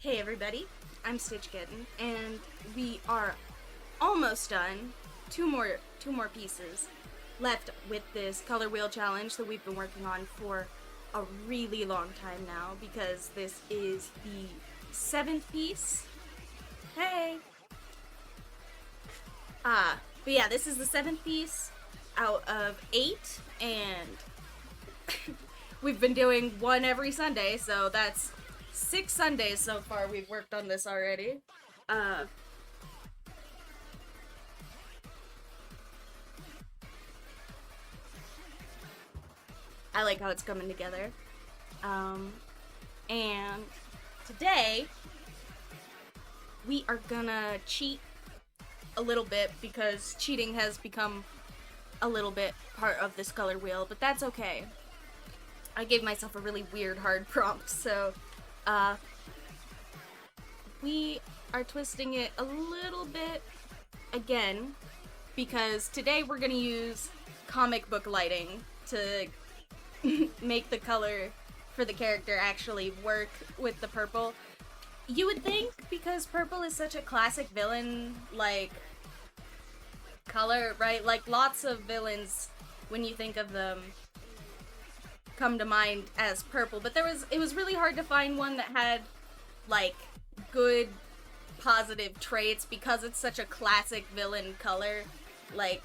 Hey everybody, I'm Stitch Kitten, and we are almost done. Two more pieces left with this color wheel challenge that we've been working on for a really long time now because this is the seventh piece. Hey! But yeah, this is the seventh piece out of 8, and we've been doing one every Sunday, so that's 6 Sundays so far we've worked on this already. Uh, I like how it's coming together. Um, and today we are gonna cheat a little bit because cheating has become a little bit part of this color wheel, but that's okay. I gave myself a really weird hard prompt, so uh, we are twisting it a little bit again because today we're gonna use comic book lighting to make the color for the character actually work with the purple. You would think because purple is such a classic villain like color, right? Like lots of villains when you think of them come to mind as purple, but it was really hard to find one that had like good positive traits because it's such a classic villain color. Like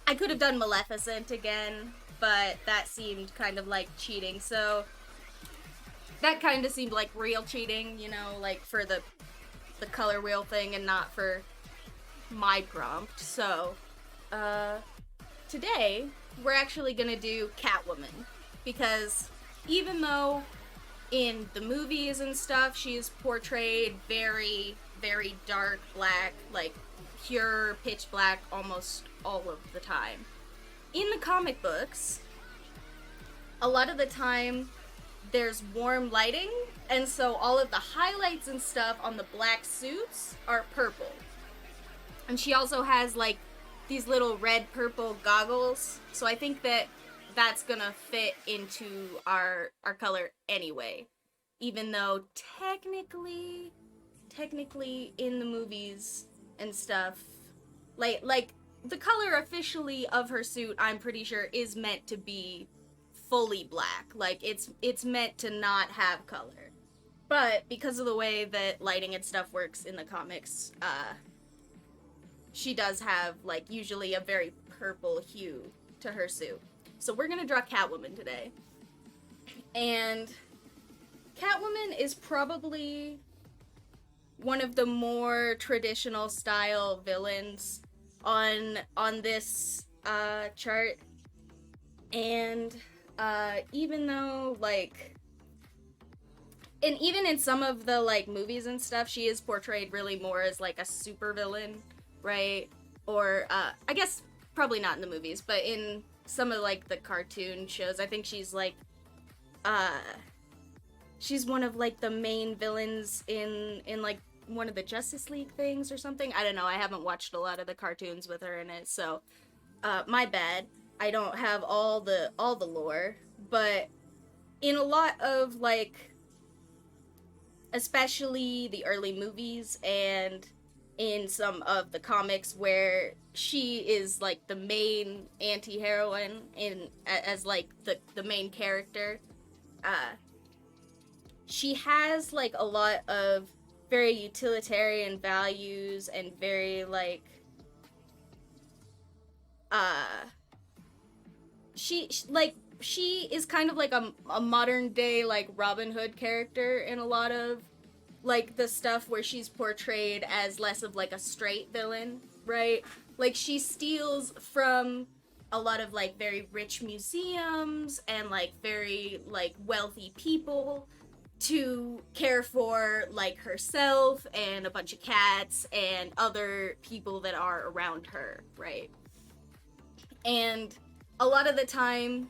I could have done Maleficent again, but that seemed kind of like cheating. So that kind of seemed like real cheating, you know, like for the color wheel thing and not for my prompt. So today we're actually gonna do Catwoman because even though in the movies and stuff she is portrayed very very dark black, like pure pitch black almost all of the time, in the comic books a lot of the time there's warm lighting, and so all of the highlights and stuff on the black suits are purple. And she also has like these little red purple goggles, so I think that that's gonna fit into our color anyway, even though technically in the movies and stuff, like the color officially of her suit I'm pretty sure is meant to be fully black. Like it's meant to not have color. But because of the way that lighting and stuff works in the comics, she does have like usually a very purple hue to her suit. So we're gonna draw Catwoman today. And Catwoman is probably one of the more traditional style villains on this chart. And even though like, and even in some of the like movies and stuff, she is portrayed really more as like a super villain, right? Or I guess probably not in the movies, but in some of like the cartoon shows, I think she's like she's one of like the main villains in like one of the Justice League things or something. I don't know. I haven't watched a lot of the cartoons with her in it, so my bad. I don't have all the lore, but in a lot of like, especially the early movies and in some of the comics where she is like the main anti-heroine in as like the main character, she has like a lot of very utilitarian values and very like she is kind of like a modern day like Robin Hood character in a lot of like the stuff where she's portrayed as less of like a straight villain, right? Like she steals from a lot of like very rich museums and like very like wealthy people to care for like herself and a bunch of cats and other people that are around her, right? And a lot of the time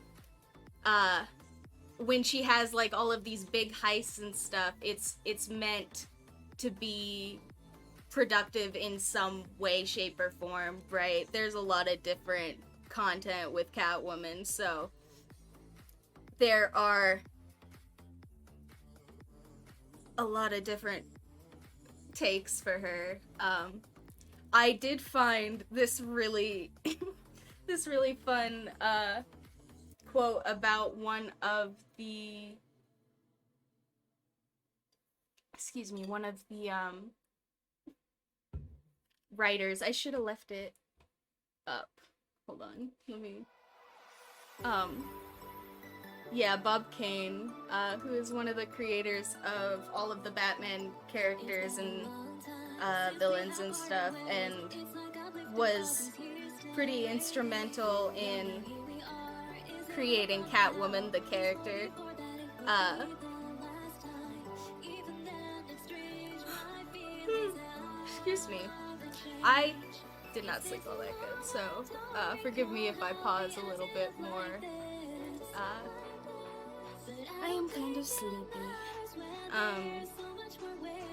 when she has like all of these big heists and stuff, it's meant to be productive in some way, shape, or form, right? There's a lot of different content with Catwoman, so there are a lot of different takes for her. I did find this really this really fun quote about one of the writers. I should have left it up. Hold on. Let me yeah, Bob Kane, who is one of the creators of all of the Batman characters and villains and stuff, and was pretty instrumental in creating Catwoman, the character. Excuse me. I did not sleep all that good, so forgive me if I pause a little bit more. I am kind of sleepy.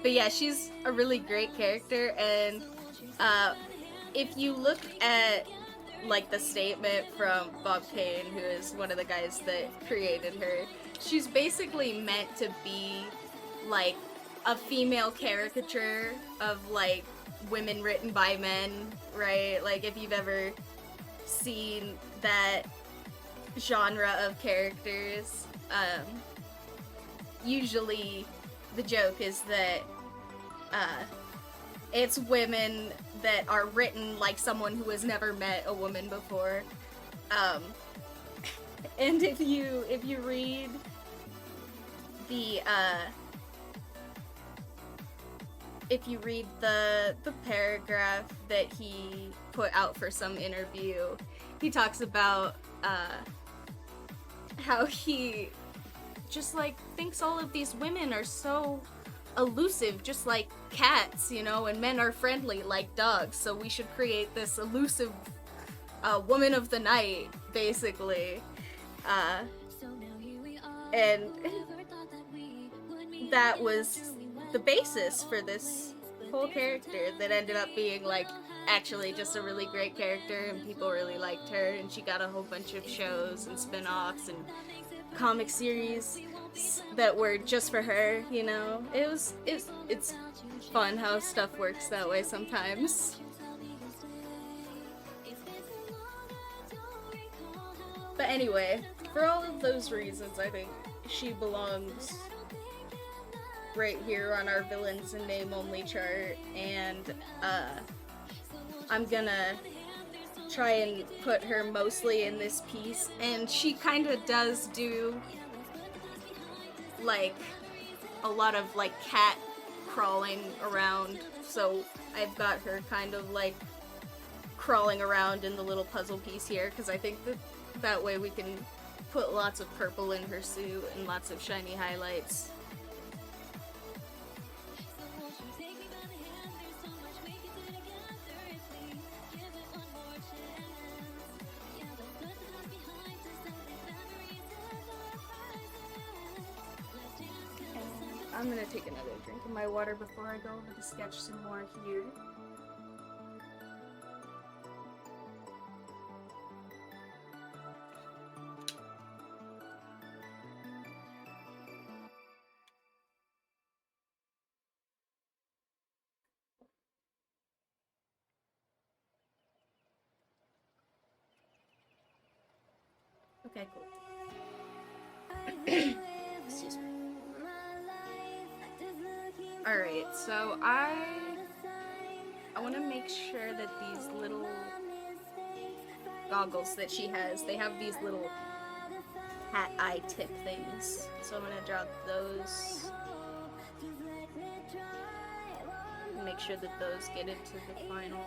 But yeah, she's a really great character, and if you look at like the statement from Bob Kane, who is one of the guys that created her, she's basically meant to be like a female caricature of like women written by men, right? Like if you've ever seen that genre of characters, usually the joke is that it's women that are written like someone who has never met a woman before. And if you read the paragraph that he put out for some interview, he talks about how he just like thinks all of these women are so elusive, just like cats, you know, and men are friendly like dogs, so we should create this elusive woman of the night, basically. And that was the basis for this whole character that ended up being like actually just a really great character, and people really liked her, and she got a whole bunch of shows and spin-offs and comic series that were just for her, you know. It's fun how stuff works that way sometimes. But anyway, for all of those reasons, I think she belongs right here on our villains and name only chart, and I'm gonna try and put her mostly in this piece, and she kind of does do like a lot of like cat crawling around, so I've got her kind of like crawling around in the little puzzle piece here, because I think that way we can put lots of purple in her suit and lots of shiny highlights. I'm gonna take another drink of my water before I go over to sketch some more here. Okay, cool. Excuse me. Alright, so I want to make sure that these little goggles that she has, they have these little cat eye tip things. So I'm going to draw those. Make sure that those get into the final.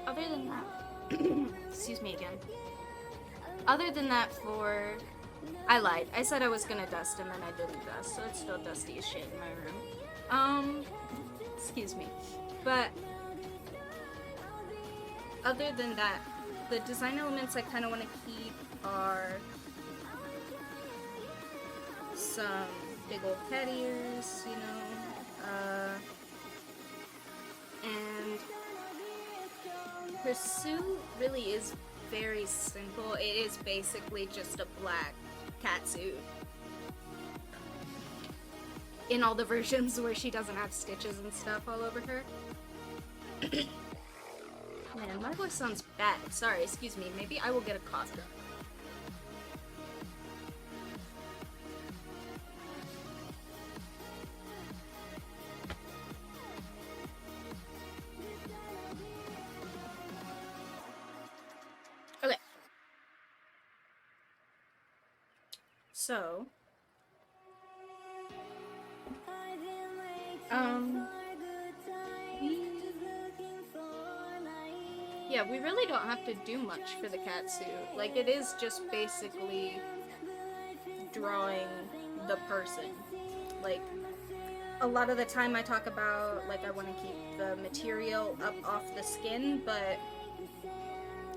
Other than that, excuse me again. Other than that, I lied. I said I was gonna dust and then I didn't dust, so it's still dusty as shit in my room. Excuse me. But other than that, the design elements I kind of want to keep are some big old cat ears, you know, and her suit really is very simple. It is basically just a black cat suit. in all the versions where she doesn't have stitches and stuff all over her. Man, my voice sounds bad. Sorry, excuse me. Maybe I will get a cough drop. Okay. So, yeah, we really don't have to do much for the cat suit. Like, it is just basically drawing the person. Like, a lot of the time I talk about, like, I want to keep the material up off the skin, but,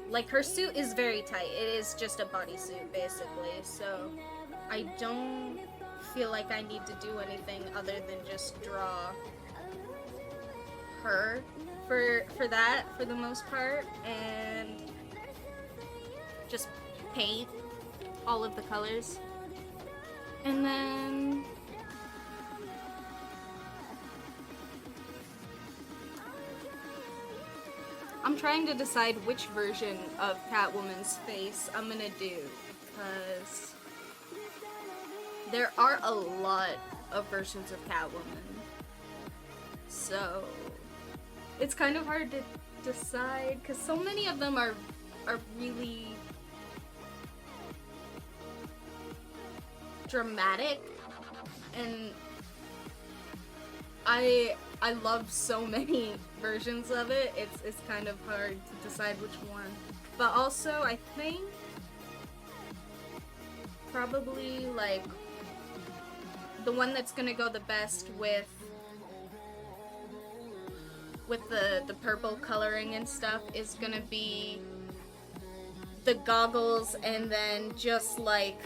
like, her suit is very tight. It is just a bodysuit, basically, so I don't feel like I need to do anything other than just draw her for that, for the most part, and just paint all of the colors. And then I'm trying to decide which version of Catwoman's face I'm gonna do, because there are a lot of versions of Catwoman. So it's kind of hard to decide, because so many of them are really dramatic, and I love so many versions of it. It's kind of hard to decide which one. But also, I think probably like the one that's gonna go the best with the purple coloring and stuff is gonna be the goggles, and then just like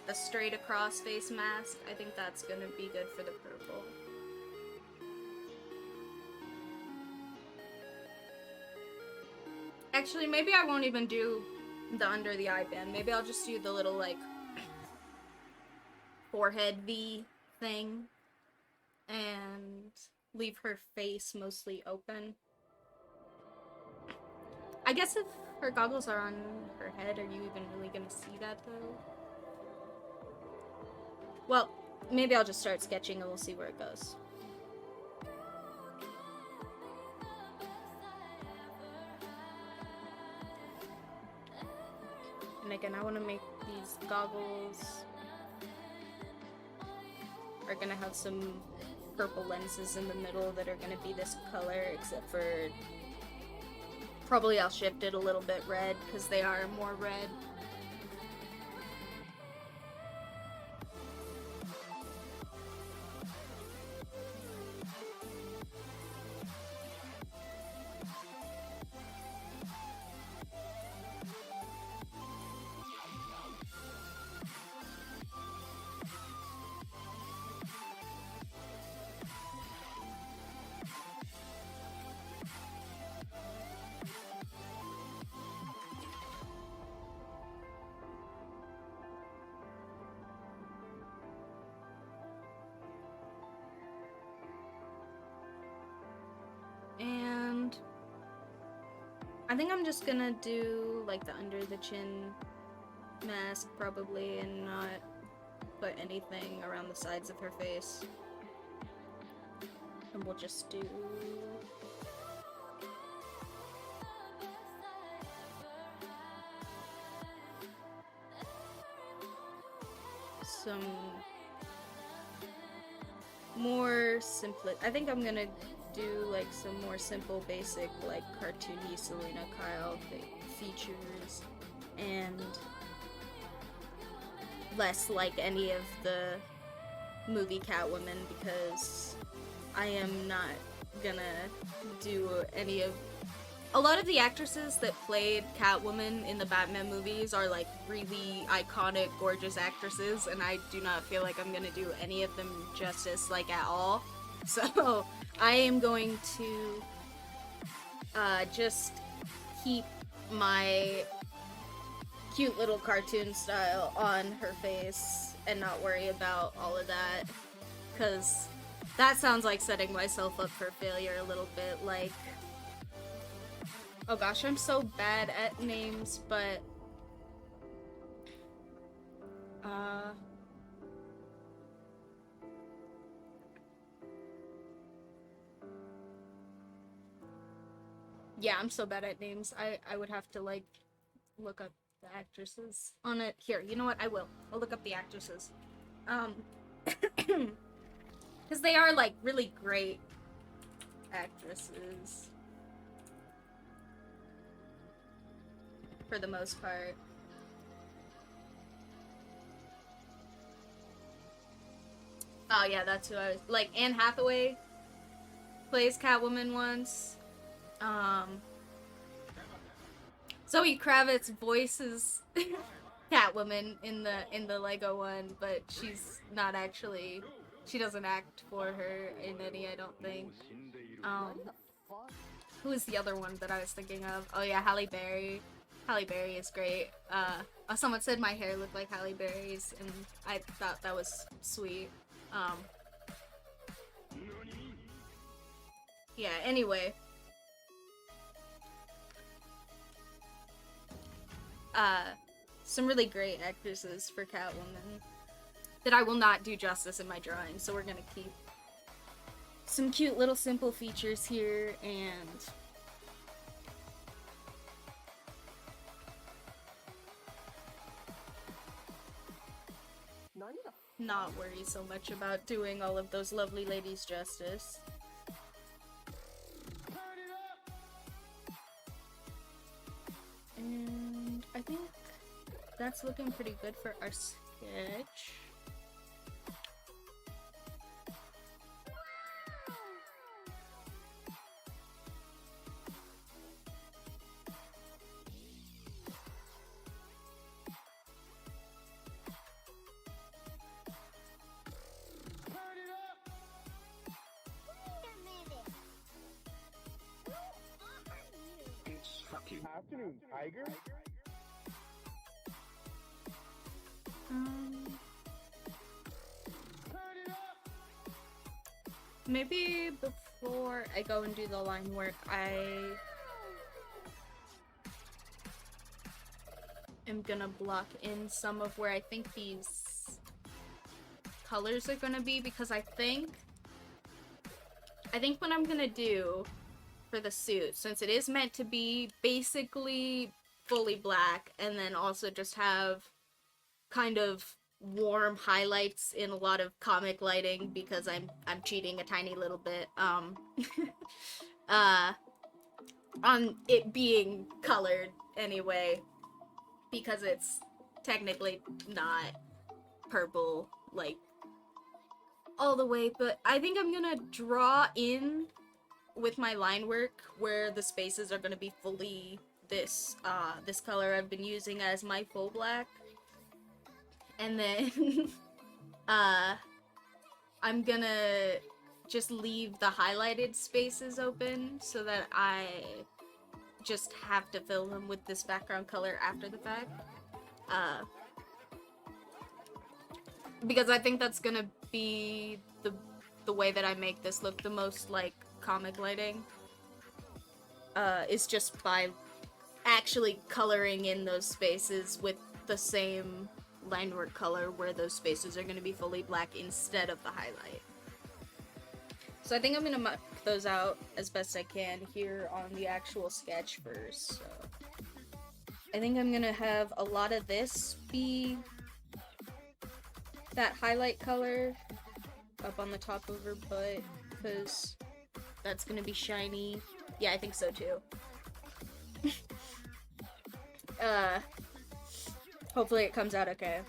the straight across face mask. I think that's gonna be good for the purple. Actually, maybe I won't even do the under the eye band. Maybe I'll just do the little like forehead V thing and leave her face mostly open. I guess if her goggles are on her head, are you even really gonna see that though? Well, maybe I'll just start sketching and we'll see where it goes. And again, I want to make these goggles are gonna have some purple lenses in the middle that are gonna be this color, except for probably I'll shift it a little bit red because they are more red. And I think I'm just gonna do like the under the chin mask probably, and not put anything around the sides of her face. And we'll just do some more simple. I think I'm gonna do like some more simple, basic, like cartoony Selena Kyle features, and less like any of the movie Catwoman, because I am not gonna do any of. A lot of the actresses that played Catwoman in the Batman movies are like really iconic, gorgeous actresses, and I do not feel like I'm gonna do any of them justice, like at all. So I am going to just keep my cute little cartoon style on her face, and not worry about all of that, because that sounds like setting myself up for failure a little bit. Like, oh gosh, I'm so bad at names, but yeah, I'm so bad at names. I would have to, like, look up the actresses on it. Here, you know what? I'll look up the actresses. Because they are, like, really great actresses. For the most part. Oh yeah, that's who I was, like, Anne Hathaway plays Catwoman once. Zoe Kravitz voices Catwoman in the Lego one, but she's not actually, she doesn't act for her in any, I don't think. Who is the other one that I was thinking of? Oh yeah, Halle Berry. Halle Berry is great. Someone said my hair looked like Halle Berry's, and I thought that was sweet. Yeah, anyway. Some really great actresses for Catwoman that I will not do justice in my drawing, so we're gonna keep some cute little simple features here and not worry so much about doing all of those lovely ladies justice. And I think that's looking pretty good for our sketch. Afternoon, Tiger. Maybe before I go and do the line work, I am gonna block in some of where I think these colors are gonna be, because I think what I'm gonna do for the suit, since it is meant to be basically fully black and then also just have kind of warm highlights in a lot of comic lighting, because I'm cheating a tiny little bit on it being colored anyway, because it's technically not purple like all the way, but I think I'm gonna draw in with my line work where the spaces are gonna be fully this color I've been using as my full black. And then I'm gonna just leave the highlighted spaces open so that I just have to fill them with this background color after the fact. Because I think that's gonna be the way that I make this look the most like comic lighting. Is just by actually coloring in those spaces with the same line work color where those spaces are going to be fully black instead of the highlight. So I think I'm going to mark those out as best I can here on the actual sketch first. So I think I'm going to have a lot of this be that highlight color up on the top of her butt, because that's going to be shiny. Yeah, I think so too. Hopefully it comes out okay.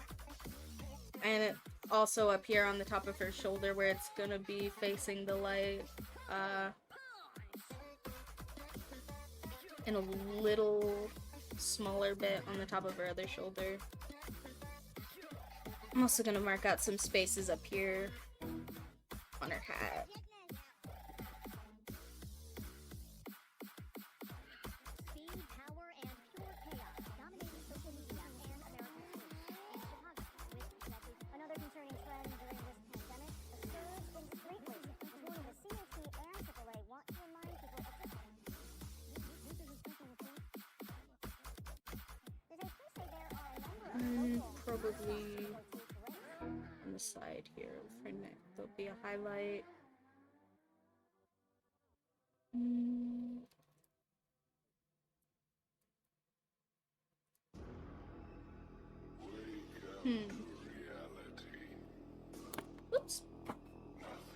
And also up here on the top of her shoulder where it's gonna be facing the light, and a little smaller bit on the top of her other shoulder. I'm also gonna mark out some spaces up here on her hat. probably on the side here of her neck. There'll be a highlight. Oops.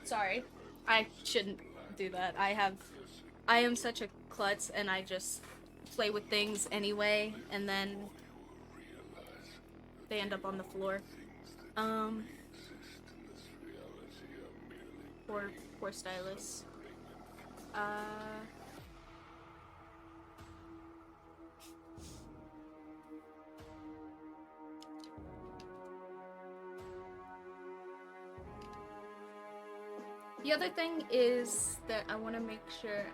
Sorry. I shouldn't do that. I am such a klutz and I just play with things anyway and then they end up on the floor. Poor stylist. The other thing is that I want to make sure,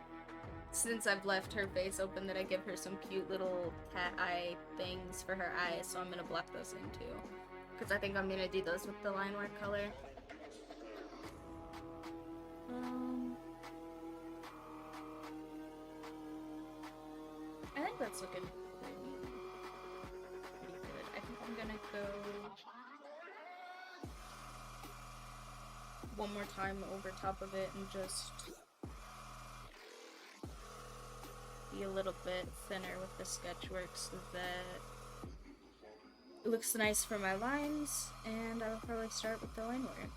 since I've left her face open, that I give her some cute little cat eye things for her eyes, so I'm gonna block those in too. Because I think I'm gonna do those with the line work color. I think that's looking pretty good. I think I'm gonna go one more time over top of it and just be a little bit thinner with the sketch work so that it looks nice for my lines, and I'll probably start with the line work.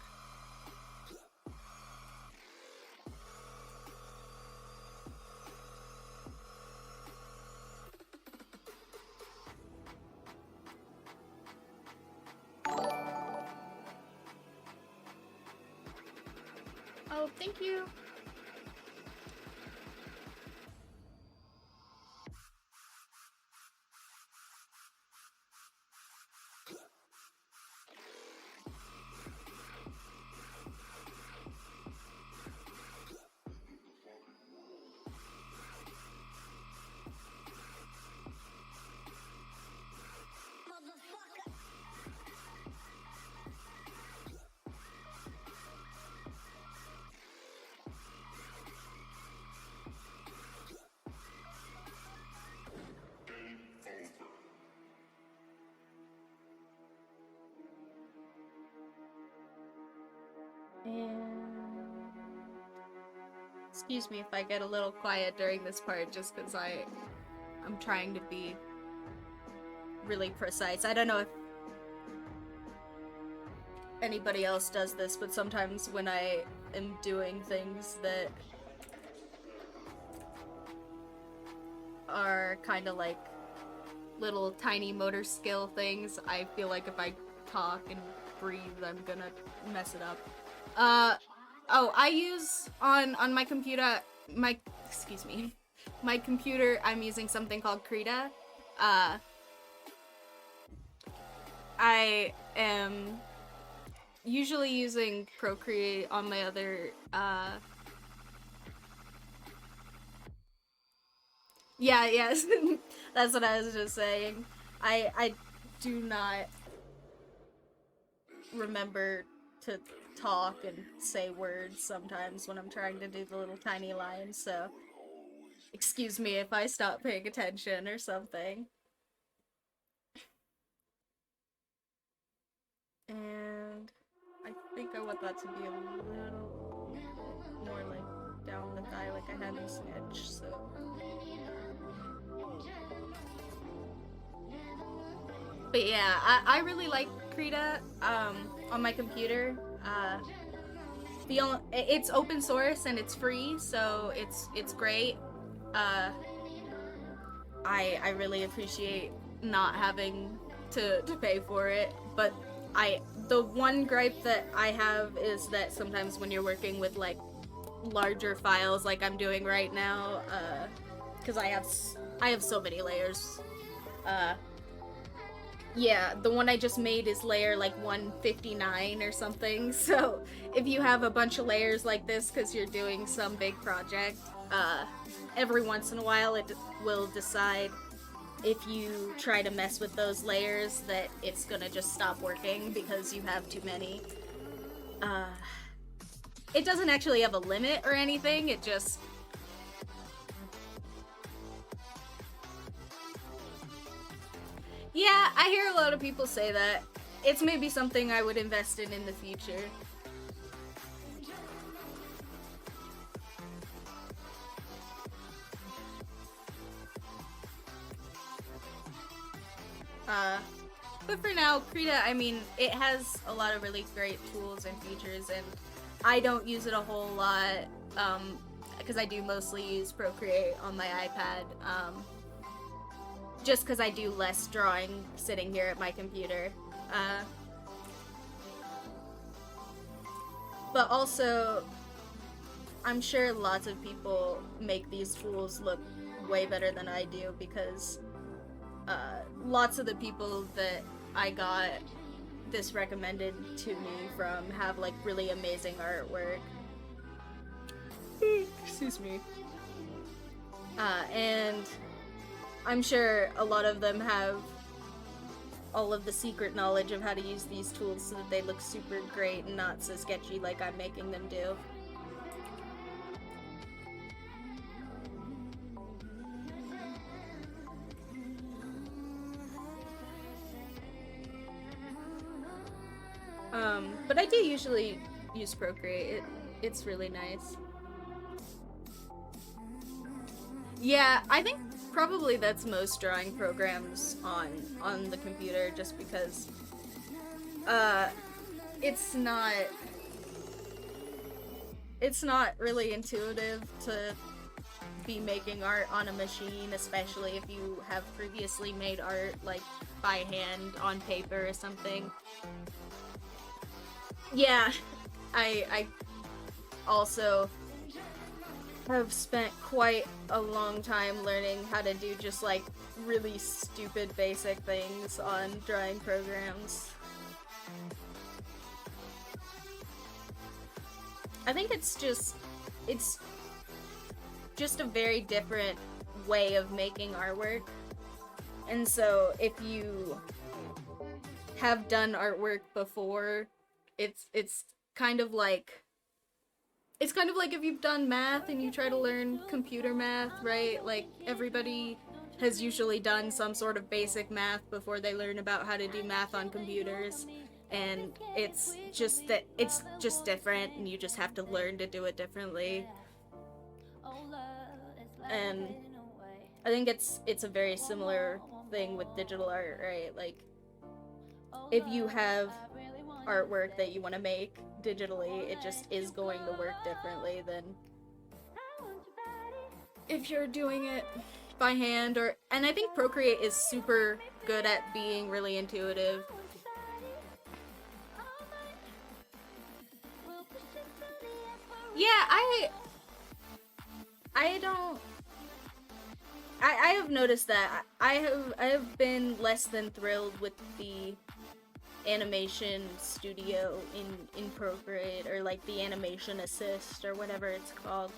Oh, thank you! And excuse me if I get a little quiet during this part, just because I'm trying to be really precise. I don't know if anybody else does this, but sometimes when I am doing things that are kind of like little tiny motor skill things, I feel like if I talk and breathe, I'm gonna mess it up. Oh, I use on my computer, my computer, I'm using something called Krita. I am usually using Procreate on my other, yeah, yes, that's what I was just saying. I do not remember to talk and say words sometimes when I'm trying to do the little tiny lines, so excuse me if I stop paying attention or something. And I think I want that to be a little more like down the thigh like I had in Sketch, so. But yeah, I really like Krita on my computer. It's open source and it's free, so it's great. I really appreciate not having to pay for it, but the one gripe that I have is that sometimes when you're working with like larger files like I'm doing right now, because I have so many layers. Yeah, the one I just made is layer like 159 or something, so if you have a bunch of layers like this because you're doing some big project, every once in a while it will decide if you try to mess with those layers that it's gonna just stop working because you have too many. It doesn't actually have a limit or anything, it just... Yeah, I hear a lot of people say that. it's maybe something I would invest in the future. But for now, Krita, I mean, it has a lot of really great tools and features, and I don't use it a whole lot, because I do mostly use Procreate on my iPad, just because I do less drawing sitting here at my computer. But also, I'm sure lots of people make these tools look way better than I do, because lots of the people that I got this recommended to me from have like really amazing artwork. Excuse me. And I'm sure a lot of them have all of the secret knowledge of how to use these tools so that they look super great and not so sketchy like I'm making them do. But I do usually use Procreate. It's really nice. Yeah, I think probably that's most drawing programs on the computer, just because it's not really intuitive to be making art on a machine, especially if you have previously made art like by hand on paper or something. Yeah, I also have spent quite a long time learning how to do just like really stupid basic things on drawing programs. I think it's just a very different way of making artwork. And so if you have done artwork before, it's kind of like if you've done math and you try to learn computer math, right? Like everybody has usually done some sort of basic math before they learn about how to do math on computers, and it's just different, and you just have to learn to do it differently. And I think it's a very similar thing with digital art, right? Like if you have artwork that you want to make digitally, it just is going to work differently than if you're doing it by hand. And I think Procreate is super good at being really intuitive. Yeah, I have noticed that I have been less than thrilled with the animation studio in Procreate, or like the animation assist or whatever it's called.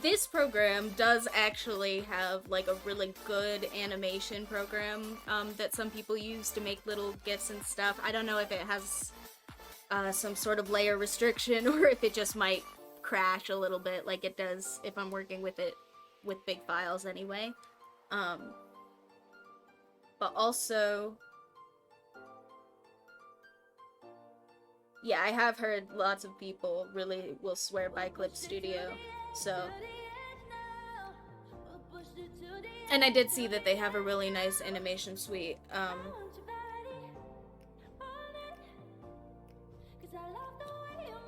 This program does actually have like a really good animation program that some people use to make little GIFs and stuff. I don't know if it has some sort of layer restriction or if it just might crash a little bit like it does if I'm working with it with big files anyway. But also, yeah, I have heard lots of people really will swear by Clip Studio, so. And I did see that they have a really nice animation suite. I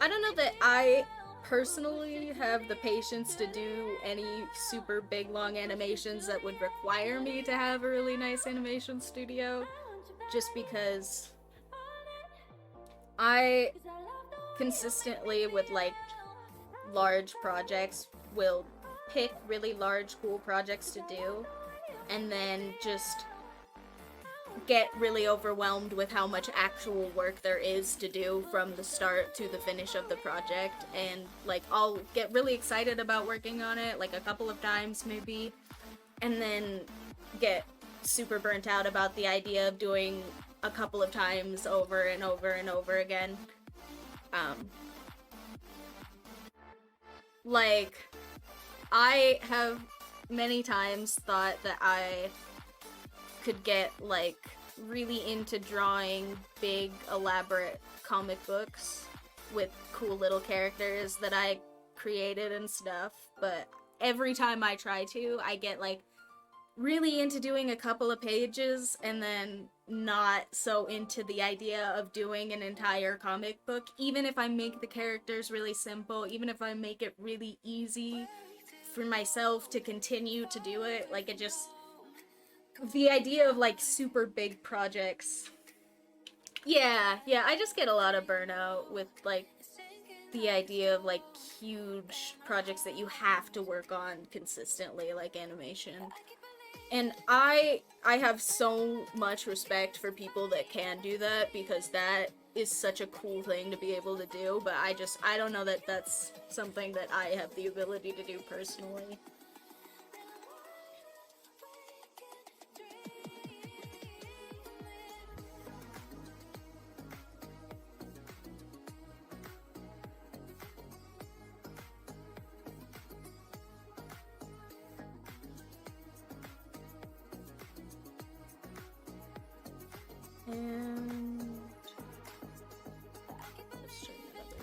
don't know that I personally have the patience to do any super big long animations that would require me to have a really nice animation studio, just because I consistently, with like large projects, will pick really large cool projects to do and then just get really overwhelmed with how much actual work there is to do from the start to the finish of the project, and like I'll get really excited about working on it like a couple of times maybe, and then get super burnt out about the idea of doing a couple of times over and over and over again. Like I have many times thought that I could get like really into drawing big, elaborate comic books with cool little characters that I created and stuff, but every time I try to, I get like really into doing a couple of pages and then not so into the idea of doing an entire comic book. Even if I make the characters really simple, even if I make it really easy for myself to continue to do it, like, it just, the idea of like super big projects, yeah, I just get a lot of burnout with like the idea of like huge projects that you have to work on consistently, like animation. And I have so much respect for people that can do that, because that is such a cool thing to be able to do, but I don't know that that's something that I have the ability to do personally. And let's try another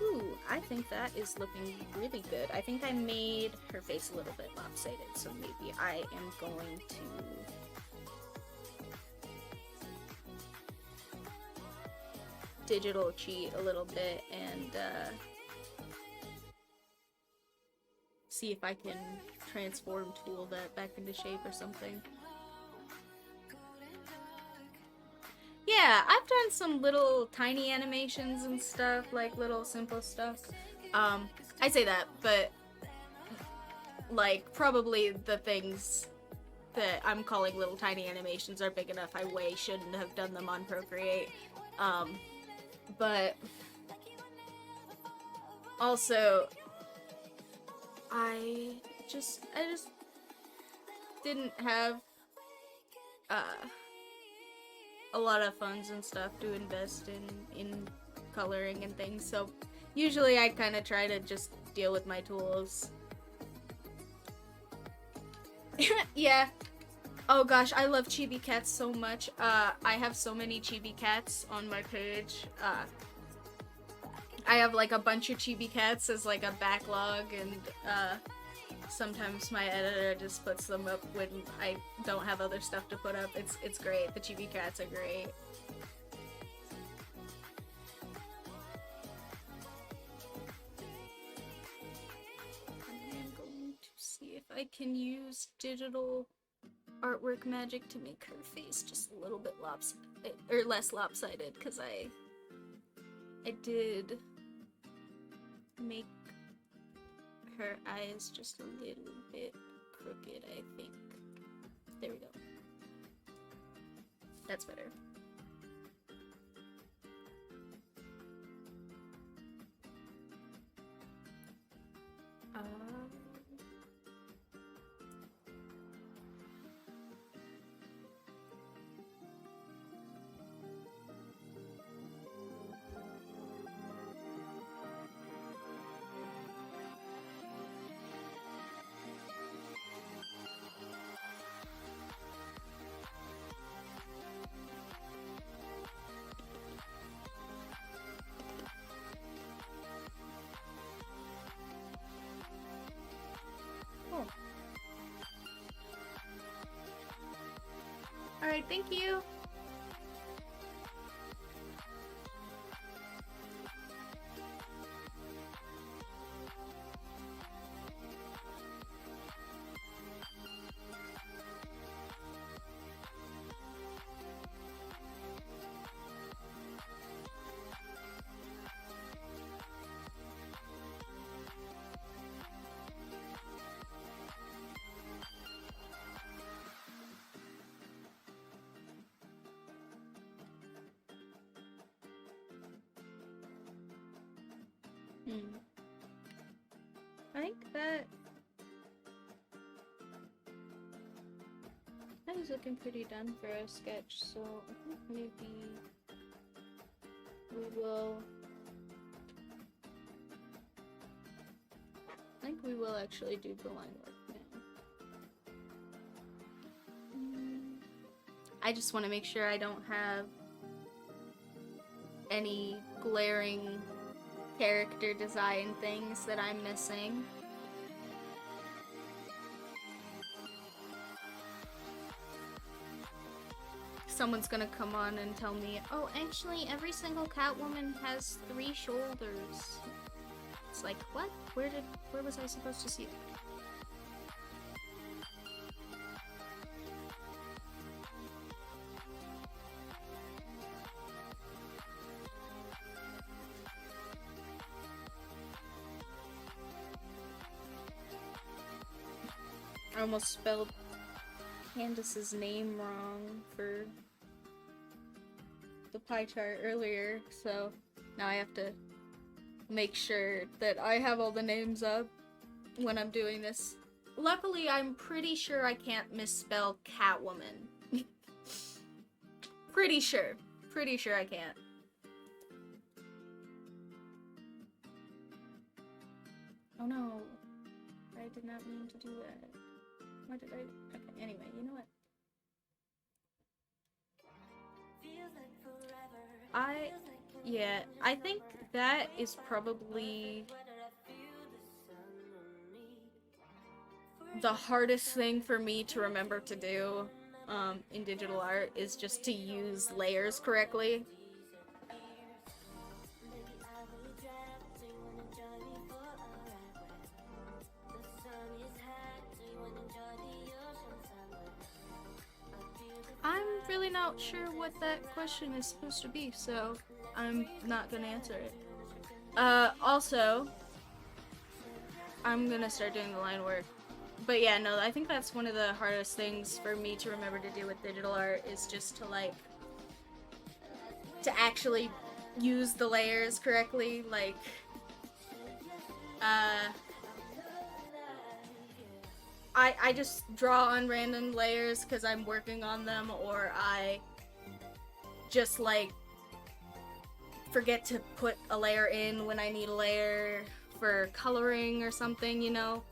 one. Ooh, I think that is looking really good. I think I made her face a little bit lopsided, so maybe I am going to digital cheat a little bit and see if I can transform tool that back into shape or something. Yeah, I've done some little tiny animations and stuff, like little simple stuff. I say that, but like probably the things that I'm calling little tiny animations are big enough I way shouldn't have done them on Procreate. But also I just didn't have a lot of funds and stuff to invest in coloring and things, so usually I kind of try to just deal with my tools. Yeah. Oh gosh, I love chibi cats so much. I have so many chibi cats on my page. I have like a bunch of chibi cats as like a backlog, and sometimes my editor just puts them up when I don't have other stuff to put up. It's great. The chibi cats are great. I am going to see if I can use digital artwork magic to make her face just a little bit lopsided, or less lopsided, because I did make her eyes just a little bit crooked, I think. There we go. That's better. Alright, thank you! I think that is looking pretty done for a sketch, so I think maybe we will actually do the line work now. I just want to make sure I don't have any glaring character design things that I'm missing. Someone's gonna come on and tell me, oh, actually, every single Catwoman has 3 shoulders. It's like, what? Where was I supposed to see that? I almost spelled Candace's name wrong for the pie chart earlier, so now I have to make sure that I have all the names up when I'm doing this. Luckily, I'm pretty sure I can't misspell Catwoman. Pretty sure I can't. Oh no, I did not mean to do that. Why did I? Okay, anyway, you know what? I think that is probably the hardest thing for me to remember to do in digital art is just to use layers correctly. I'm really not sure what that question is supposed to be, so I'm not gonna answer it. Also, I'm gonna start doing the line work. But yeah, no, I think that's one of the hardest things for me to remember to do with digital art is just to, like, to actually use the layers correctly, like, I just draw on random layers because I'm working on them, or I just, like, forget to put a layer in when I need a layer for coloring or something, you know?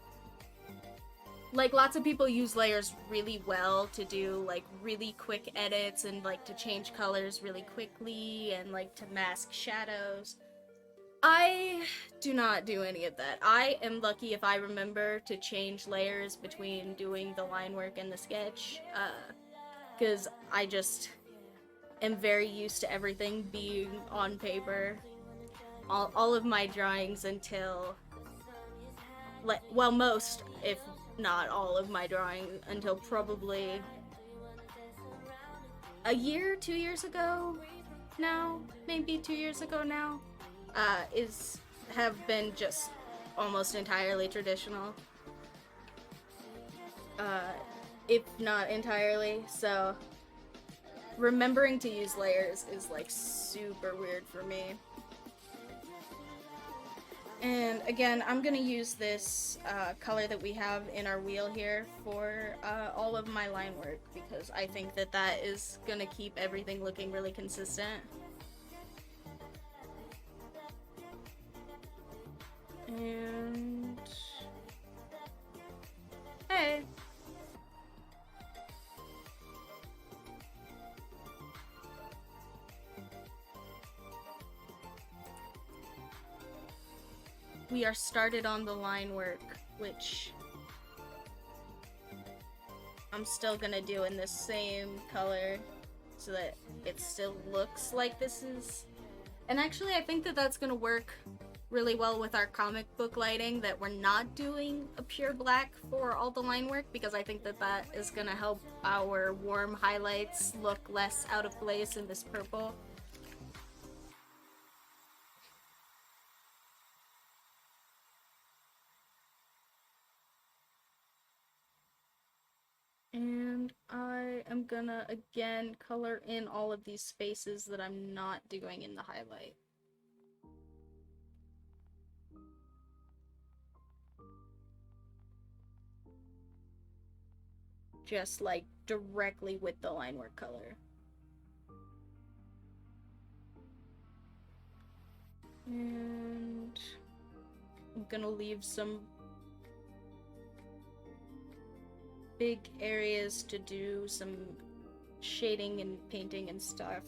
Like, lots of people use layers really well to do, like, really quick edits and, like, to change colors really quickly and, like, to mask shadows. I do not do any of that. I am lucky if I remember to change layers between doing the line work and the sketch, because I just am very used to everything being on paper. All of my drawings until, like, well, most, if not all of my drawing until probably a year, 2 years ago now, maybe 2 years ago now, have been just almost entirely traditional. If not entirely, so remembering to use layers is, like, super weird for me. And again, I'm gonna use this color that we have in our wheel here for all of my line work, because I think that that is gonna keep everything looking really consistent. And hey. We are started on the line work, which I'm still gonna do in the same color so that it still looks like this is. And actually, I think that that's gonna work really well with our comic book lighting, that we're not doing a pure black for all the line work, because I think that that is gonna help our warm highlights look less out of place in this purple. And I am gonna again color in all of these spaces that I'm not doing in the highlight. Just, like, directly with the line work color. And I'm gonna leave some big areas to do some shading and painting and stuff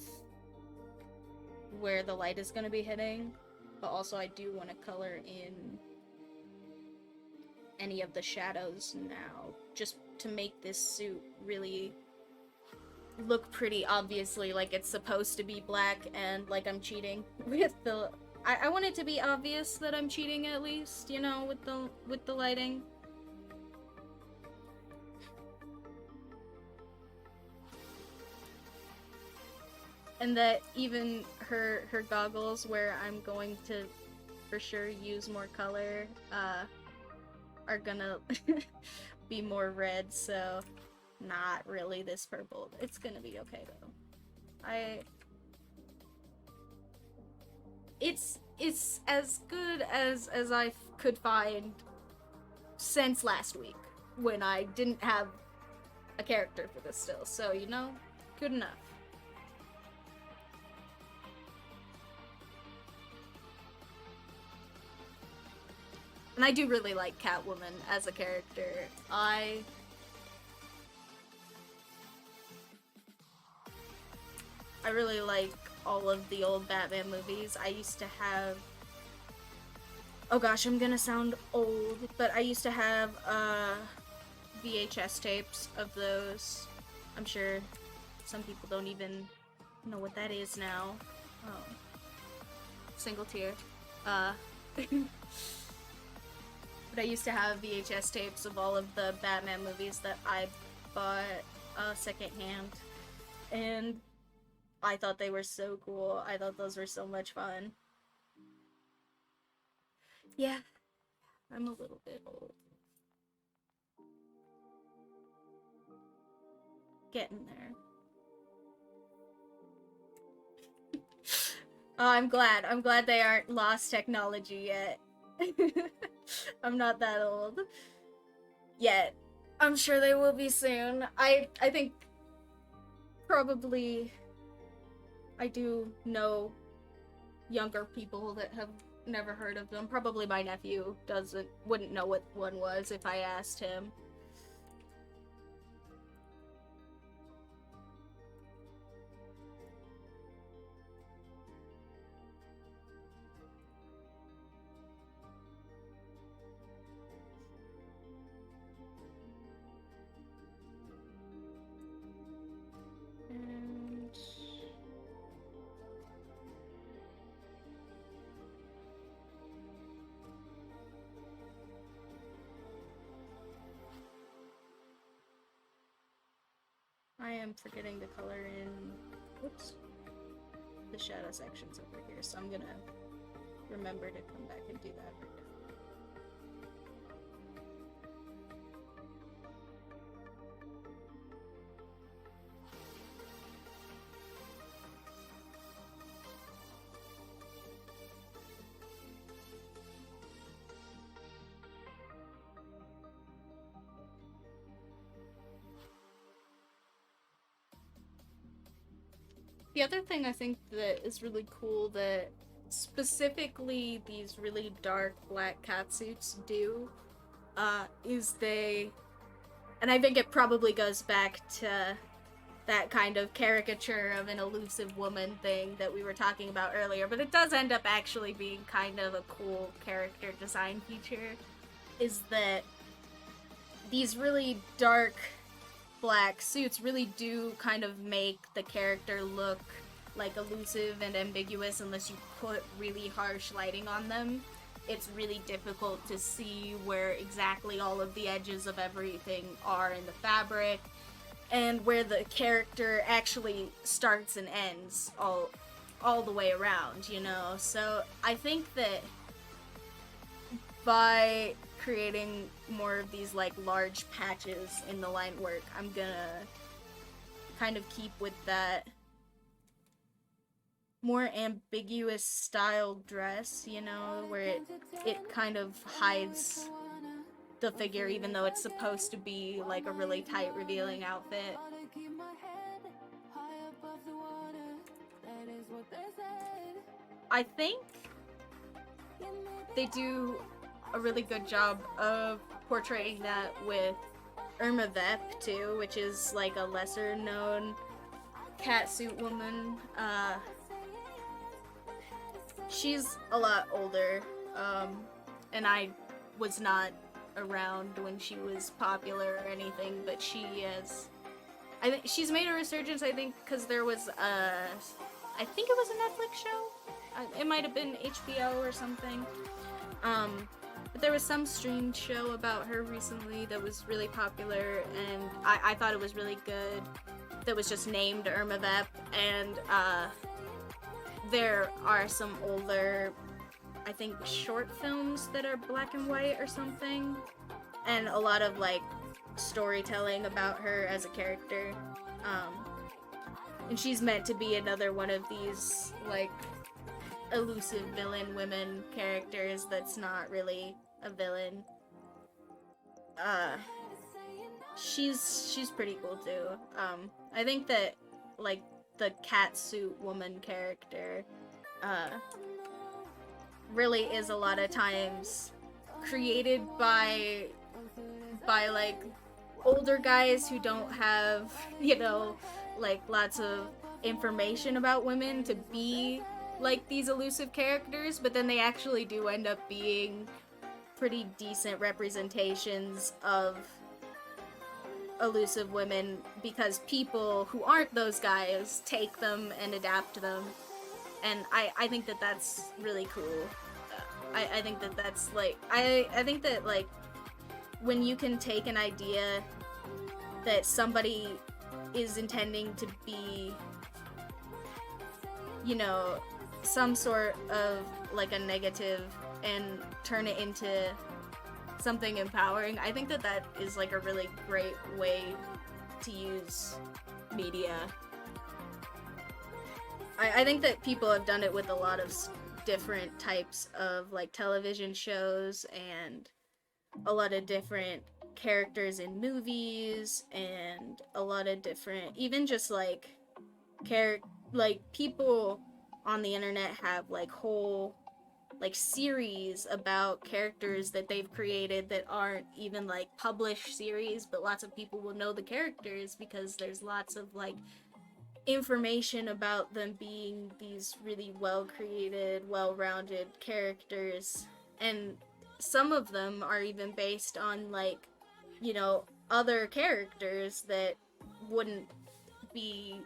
where the light is going to be hitting, but also I do want to color in any of the shadows now, just to make this suit really look pretty obviously like it's supposed to be black and like I'm cheating with the... I want it to be obvious that I'm cheating at least, you know, with the lighting. And that even her goggles, where I'm going to for sure use more color, are gonna be more red, so not really this purple. It's gonna be okay though. It's as good as I could find since last week, when I didn't have a character for this still, so you know, good enough. And I do really like Catwoman as a character. I really like all of the old Batman movies. I used to have... Oh gosh, I'm gonna sound old, but I used to have VHS tapes of those. I'm sure some people don't even know what that is now. Oh. Single tear. But I used to have VHS tapes of all of the Batman movies that I bought secondhand, and I thought they were so cool. I thought those were so much fun. Yeah, I'm a little bit old. Getting there. Oh, I'm glad. I'm glad they aren't lost technology yet. I'm not that old yet. I'm sure they will be soon. I think probably I do know younger people that have never heard of them. Probably my nephew wouldn't know what one was if I asked him. I am forgetting to color in, whoops, the shadow sections over here, so I'm gonna remember to come back and do that right now. The other thing I think that is really cool that specifically these really dark black catsuits do, is and I think it probably goes back to that kind of caricature of an elusive woman thing that we were talking about earlier, but it does end up actually being kind of a cool character design feature, is that these really dark black suits really do kind of make the character look like elusive and ambiguous unless you put really harsh lighting on them. It's really difficult to see where exactly all of the edges of everything are in the fabric, and where the character actually starts and ends all the way around, you know? So I think that by creating more of these like large patches in the line work, I'm gonna kind of keep with that more ambiguous style dress, you know, where it kind of hides the figure even though it's supposed to be like a really tight revealing outfit. I think they do a really good job of portraying that with Irma Vep too, which is like a lesser known Catsuit Woman. She's a lot older, and I was not around when she was popular or anything, but she has. I think she's made a resurgence. I think because there was I think it was a Netflix show. It might have been HBO or something. But there was some streamed show about her recently that was really popular, and I thought it was really good. That was just named Irma Vep, and there are some older, I think, short films that are black and white or something, and a lot of like storytelling about her as a character. And she's meant to be another one of these like elusive villain women characters that's not really a villain. She's pretty cool too. I think that like the Catsuit Woman character really is a lot of times created by like older guys who don't have, you know, like lots of information about women to be like these elusive characters, but then they actually do end up being pretty decent representations of elusive women because people who aren't those guys take them and adapt them, and I think that that's really cool. I think that that's like I think that like when you can take an idea that somebody is intending to be, you know, some sort of like a negative and turn it into something empowering. I think that that is like a really great way to use media. I think that people have done it with a lot of different types of like television shows and a lot of different characters in movies and a lot of different, even just like like people on the internet have like whole like series about characters that they've created that aren't even like published series, but lots of people will know the characters because there's lots of like information about them being these really well created, well rounded characters. And some of them are even based on like, you know, other characters that wouldn't be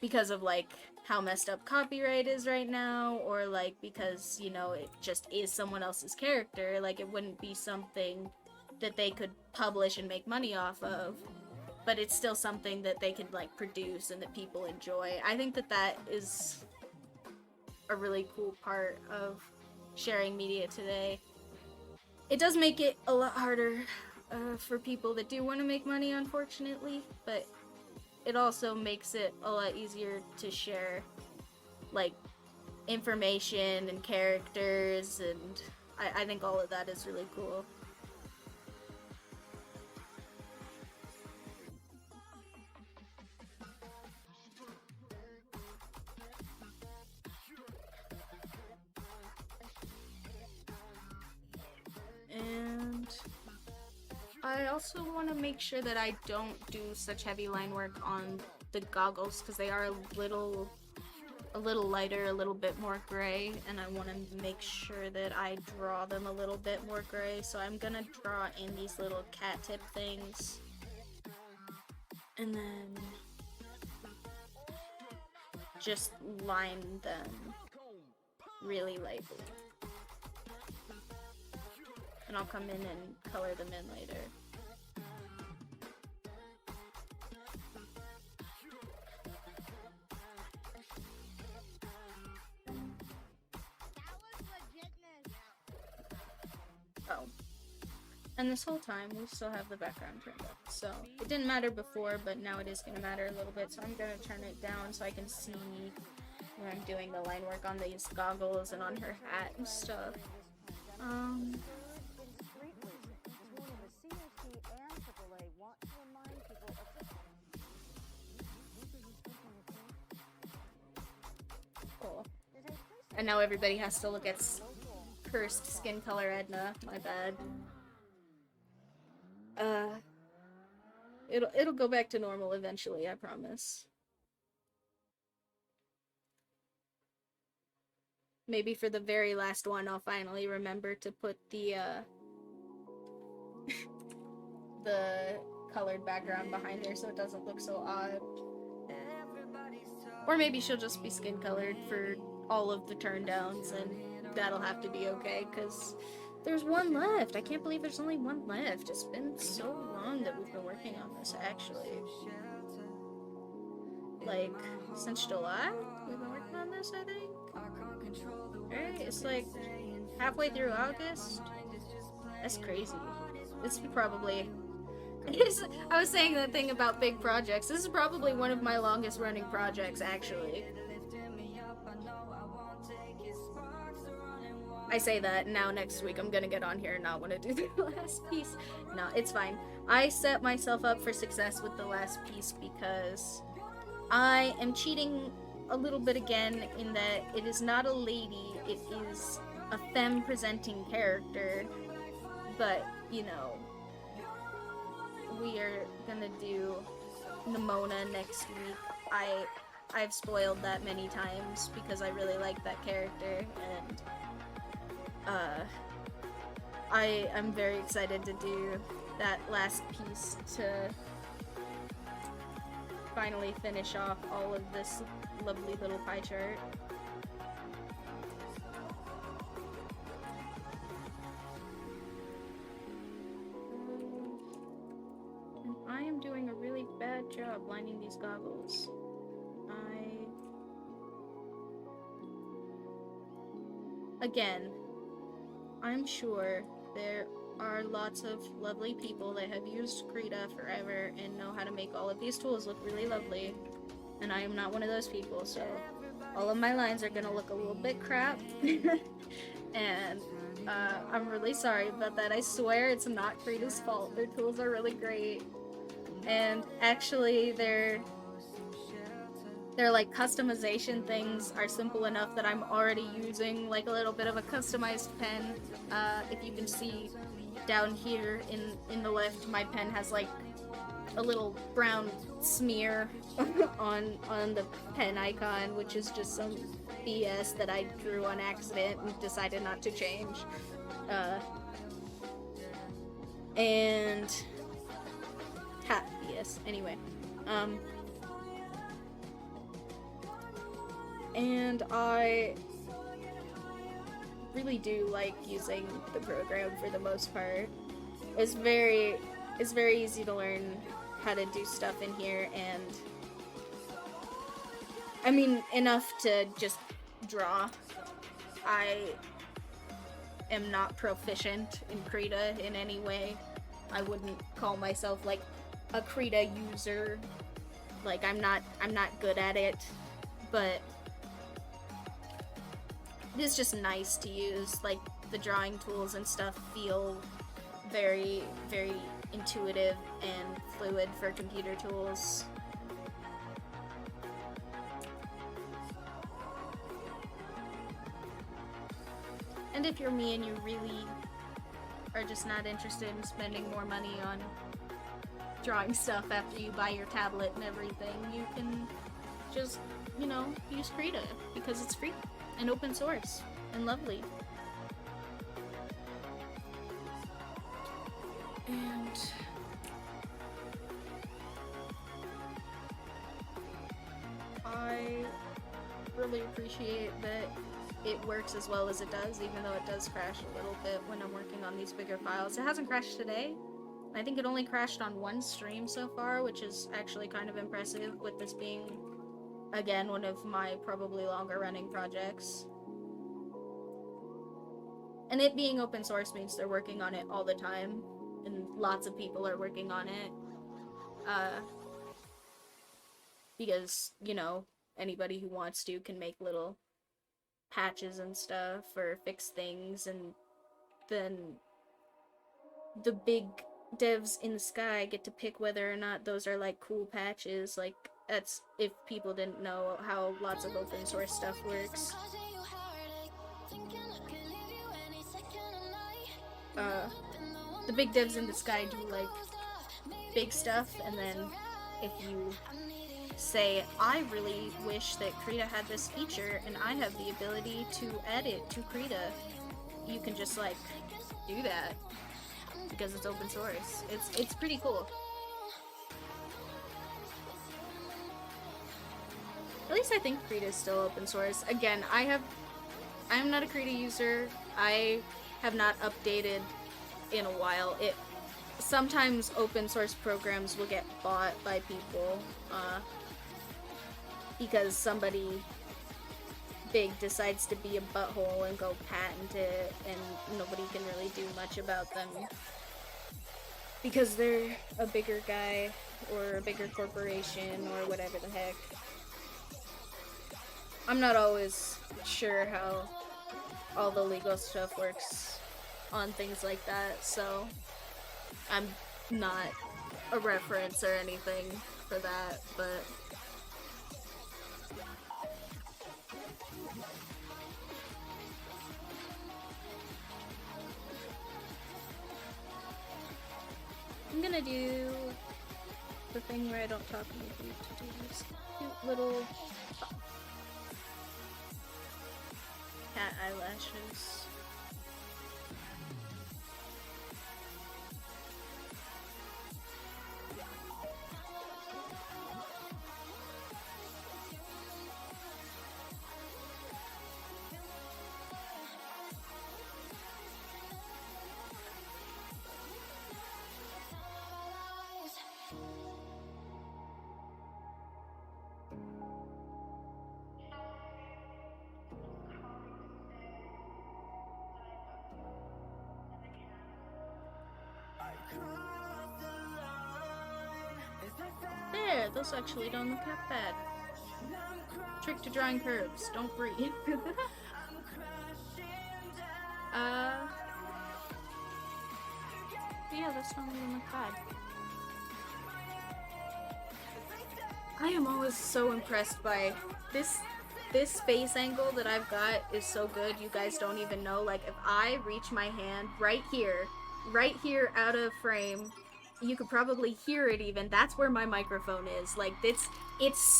because of like how messed up copyright is right now, or like because, you know, it just is someone else's character. Like it wouldn't be something that they could publish and make money off of, but it's still something that they could like produce and that people enjoy. I think that that is a really cool part of sharing media today. It does make it a lot harder for people that do want to make money, unfortunately, but it also makes it a lot easier to share like information and characters, and I think all of that is really cool. And I also want to make sure that I don't do such heavy line work on the goggles because they are a little lighter, a little bit more gray, and I want to make sure that I draw them a little bit more gray. So I'm gonna draw in these little cat tip things, and then just line them really lightly. And I'll come in and color them in later. Oh. And this whole time, we still have the background turned up. So, it didn't matter before, but now it is going to matter a little bit. So I'm going to turn it down so I can see where I'm doing the line work on these goggles and on her hat and stuff. Cool. And now everybody has to look at cursed skin color Edna. My bad. It'll go back to normal eventually, I promise. Maybe for the very last one, I'll finally remember to put the colored background behind her so it doesn't look so odd. Or maybe she'll just be skin colored for all of the turn downs, and that'll have to be okay, because there's one left. I can't believe there's only one left. It's been so long that we've been working on this, actually. Like, since July? We've been working on this, I think? Right? It's like halfway through August? That's crazy. This is probably... I was saying that thing about big projects. This is probably one of my longest running projects, actually. I say that, now next week I'm gonna get on here and not want to do the last piece. No, it's fine. I set myself up for success with the last piece because I am cheating a little bit again in that it is not a lady, it is a femme presenting character, but, you know, we are gonna do Nimona next week. I've spoiled that many times because I really like that character, and I'm very excited to do that last piece to finally finish off all of this lovely little pie chart. And I am doing a really bad job lining these goggles. Again, I'm sure there are lots of lovely people that have used Krita forever and know how to make all of these tools look really lovely, and I am not one of those people, so all of my lines are gonna look a little bit crap, and I'm really sorry about that. I swear it's not Krita's fault. Their tools are really great, and actually they're like customization things are simple enough that I'm already using like a little bit of a customized pen. If you can see down here in the left, my pen has like a little brown smear on the pen icon, which is just some BS that I drew on accident and decided not to change. And BS. Anyway, and I really do like using the program for the most part. It's very easy to learn how to do stuff in here, and I mean enough to just draw. I am not proficient in Krita in any way. I wouldn't call myself like a Krita user. Like I'm not good at it, but it is just nice to use. Like, the drawing tools and stuff feel very, very intuitive and fluid for computer tools. And if you're me and you really are just not interested in spending more money on drawing stuff after you buy your tablet and everything, you can just, you know, use Krita because it's free and open source and lovely. And I really appreciate that it works as well as it does, even though it does crash a little bit when I'm working on these bigger files. It hasn't crashed today. I think it only crashed on one stream so far, which is actually kind of impressive, with this being, again, one of my probably longer running projects. And it being open source means they're working on it all the time, and lots of people are working on it. Because, you know, anybody who wants to can make little patches and stuff, or fix things, and then the big devs in the sky get to pick whether or not those are like cool patches. Like, that's if people didn't know how lots of open source stuff works. The big devs in the sky do like big stuff, and then if you say, I really wish that Krita had this feature and I have the ability to add it to Krita, you can just like do that because it's open source. It's pretty cool. At least I think Krita is still open source. Again, I'm not a Krita user. I have not updated in a while. Sometimes open source programs will get bought by people because somebody big decides to be a butthole and go patent it, and nobody can really do much about them because they're a bigger guy or a bigger corporation or whatever the heck. I'm not always sure how all the legal stuff works on things like that, so I'm not a reference or anything for that, but I'm gonna do the thing where I don't talk to you to do this cute little cat eyelashes. There, those actually don't look that bad. Trick to drawing curves, don't breathe. Yeah, that's not even look bad. I am always so impressed by this face angle that I've got is so good, you guys don't even know. Like, if I reach my hand right here out of frame, you could probably hear it even. That's where my microphone is. Like, it's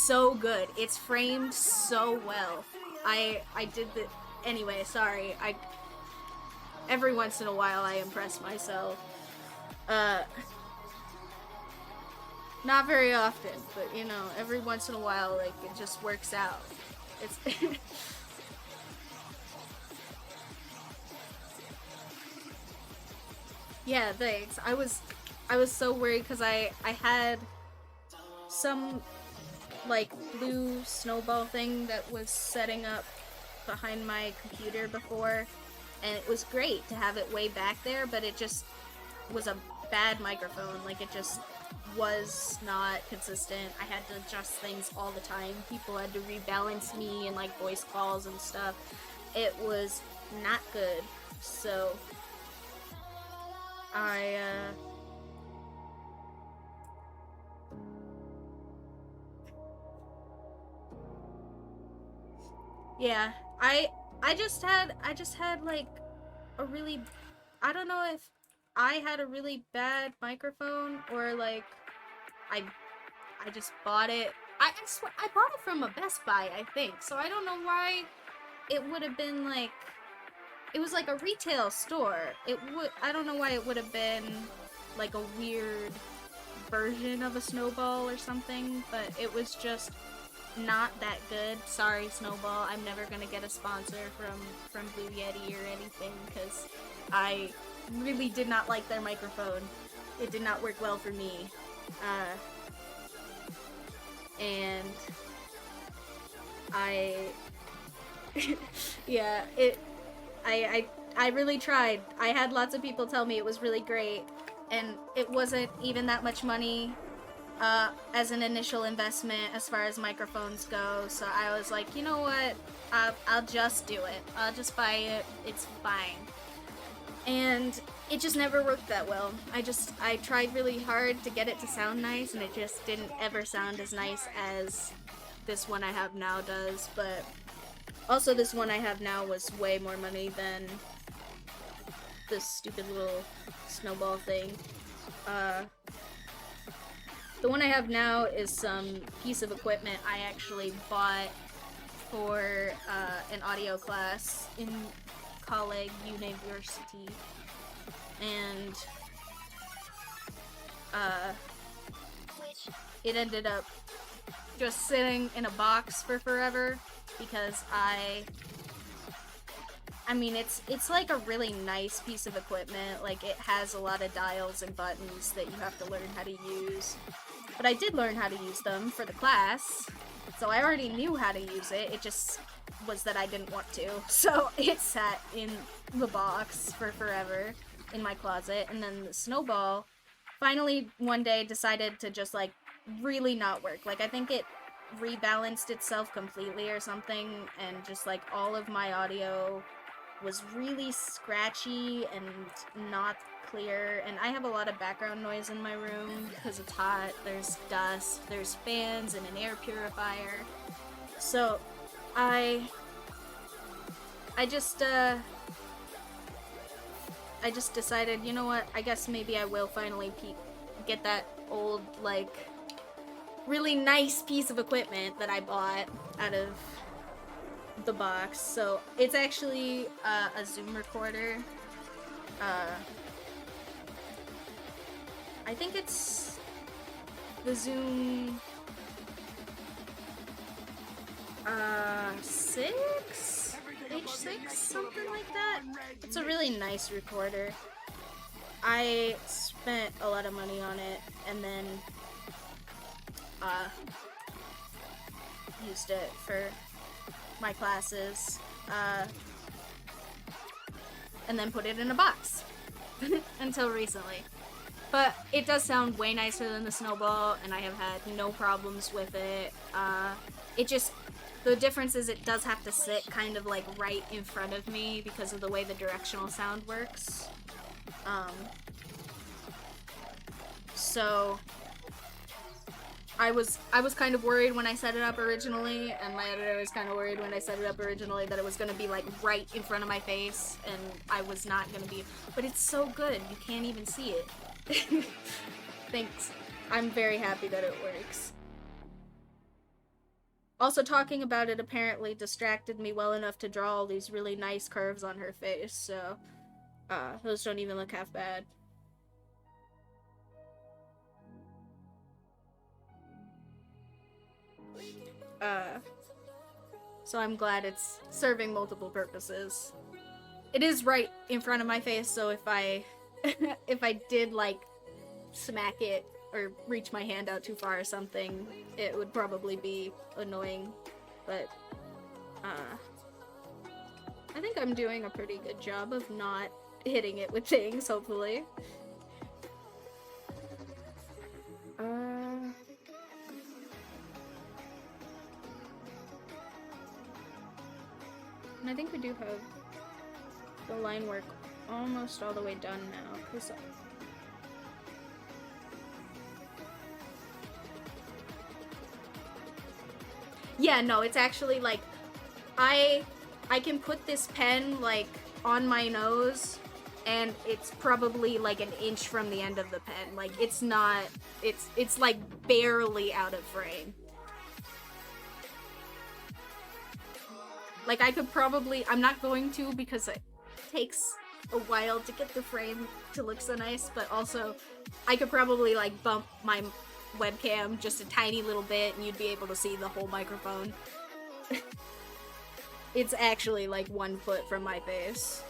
so good. It's framed so well. I did the... Anyway, sorry. Every once in a while I impress myself. Not very often, but you know, every once in a while, like, it just works out. It's... Yeah, thanks. I was so worried because I had some like blue snowball thing that was setting up behind my computer before, and it was great to have it way back there, but it just was a bad microphone. Like, it just was not consistent. I had to adjust things all the time. People had to rebalance me and like voice calls and stuff. It was not good. So yeah, I just had like a really, I don't know if I had a really bad microphone or like I just bought it. I swear I bought it from a Best Buy, I think. So I don't know why it would have been like, it was like a retail store. I don't know why it would have been like a weird version of a Snowball or something, but it was just not that good. Sorry, Snowball. I'm never gonna get a sponsor from Blue Yeti or anything because I really did not like their microphone. It did not work well for me. And yeah, I really tried. I had lots of people tell me it was really great, and it wasn't even that much money as an initial investment as far as microphones go, so I was like, you know what, I'll just do it. I'll just buy it. It's fine. And it just never worked that well. I tried really hard to get it to sound nice, and it just didn't ever sound as nice as this one I have now does, but also this one I have now was way more money than this stupid little Snowball thing. The one I have now is some piece of equipment I actually bought for an audio class in college university, and it ended up just sitting in a box for forever because I mean, it's like a really nice piece of equipment. Like, it has a lot of dials and buttons that you have to learn how to use. But I did learn how to use them for the class, so I already knew how to use it. It just was that I didn't want to. So it sat in the box for forever in my closet, and then the snowball finally one day decided to just, like, really not work. Like, I think it rebalanced itself completely or something, and just, like, all of my audio was really scratchy and not clear, and I have a lot of background noise in my room because it's hot, there's dust, there's fans and an air purifier. So I just decided, you know what, I guess maybe I will finally get that old, like, really nice piece of equipment that I bought out of the box. So it's actually a Zoom recorder. I think it's the Zoom 6? H6? Something like that. It's a really nice recorder. I spent a lot of money on it and then used it for my classes, and then put it in a box until recently. But it does sound way nicer than the snowball, and I have had no problems with it. The difference is it does have to sit kind of like right in front of me because of the way the directional sound works. So I was kind of worried when I set it up originally, and my editor was kind of worried when I set it up originally that it was going to be like right in front of my face, and I was not going to be. But it's so good, you can't even see it. Thanks. I'm very happy that it works. Also, talking about it apparently distracted me well enough to draw all these really nice curves on her face, so those don't even look half bad. So I'm glad it's serving multiple purposes. It is right in front of my face, so if I if I did like smack it or reach my hand out too far or something, it would probably be annoying. But I think I'm doing a pretty good job of not hitting it with things, hopefully. And I think we do have the line work almost all the way done now. Yeah, no, it's actually like I can put this pen like on my nose and it's probably like an inch from the end of the pen. Like it's not it's like barely out of frame. Like I could probably, I'm not going to because it takes a while to get the frame to look so nice, but also I could probably like bump my webcam just a tiny little bit and you'd be able to see the whole microphone. It's actually like 1 foot from my face.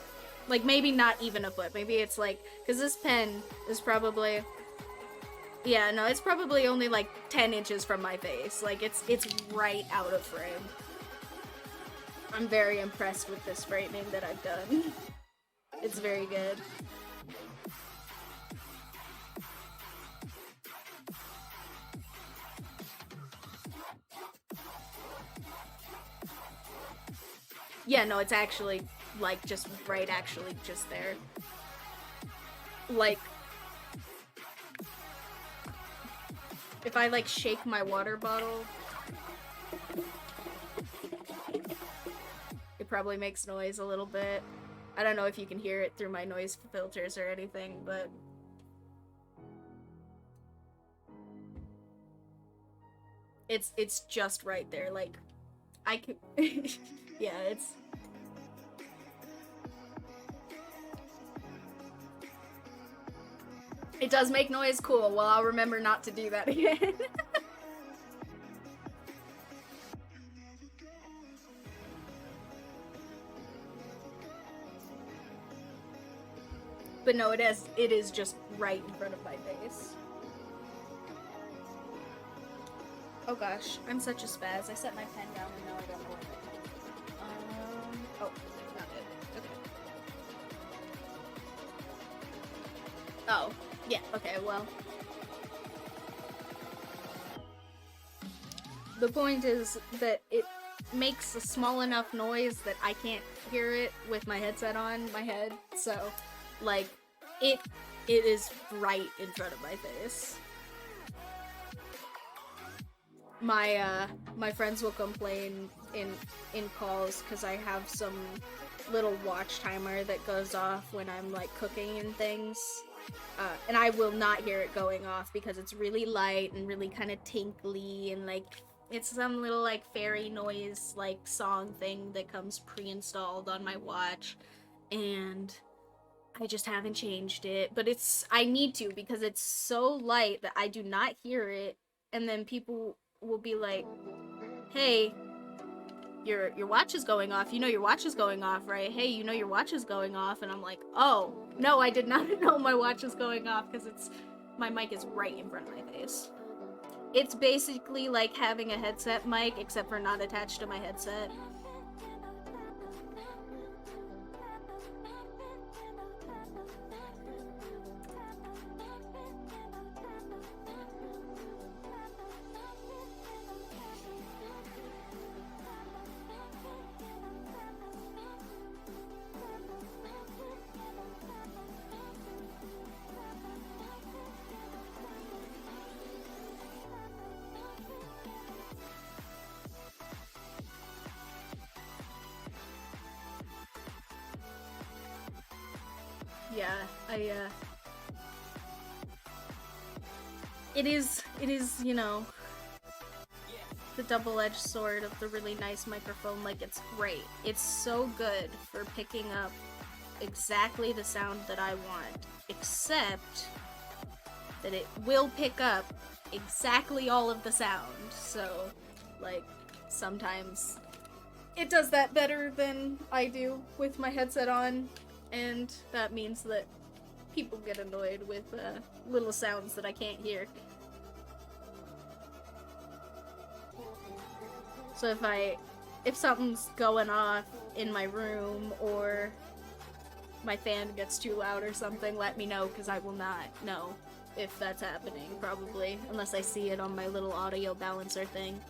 Like maybe not even a foot, maybe it's like, because this pen is probably, yeah, no, it's probably only like 10 inches from my face. Like it's right out of frame. I'm very impressed with this framing that I've done. It's very good. Yeah, no, it's actually, like, just right, actually, just there. Like, if I, like, shake my water bottle, it probably makes noise a little bit. I don't know if you can hear it through my noise filters or anything, but It's just right there. Like, I could. Yeah, it's. It does make noise, cool. Well, I'll remember not to do that again. But no, it is just right in front of my face. Oh gosh, I'm such a spaz. I set my pen down and now I don't know what oh, not it. Okay. Oh, yeah, okay, well. The point is that it makes a small enough noise that I can't hear it with my headset on my head, so, like, it is right in front of my face. My friends will complain in calls because I have some little watch timer that goes off when I'm like cooking and things, and I will not hear it going off because it's really light and really kind of tinkly and like it's some little like fairy noise like song thing that comes pre-installed on my watch, and I just haven't changed it, but I need to because it's so light that I do not hear it, and then people will be like, "Hey, your watch is going off. You know your watch is going off, right? Hey, you know your watch is going off." And I'm like, "Oh, no, I did not know my watch was going off because my mic is right in front of my face." It's basically like having a headset mic except for not attached to my headset. Yeah, it is, you know, the double-edged sword of the really nice microphone. Like, it's great. It's so good for picking up exactly the sound that I want, except that it will pick up exactly all of the sound. So, like, sometimes it does that better than I do with my headset on, and that means that people get annoyed with little sounds that I can't hear. So if something's going off in my room or my fan gets too loud or something, let me know, because I will not know if that's happening, probably, unless I see it on my little audio balancer thing.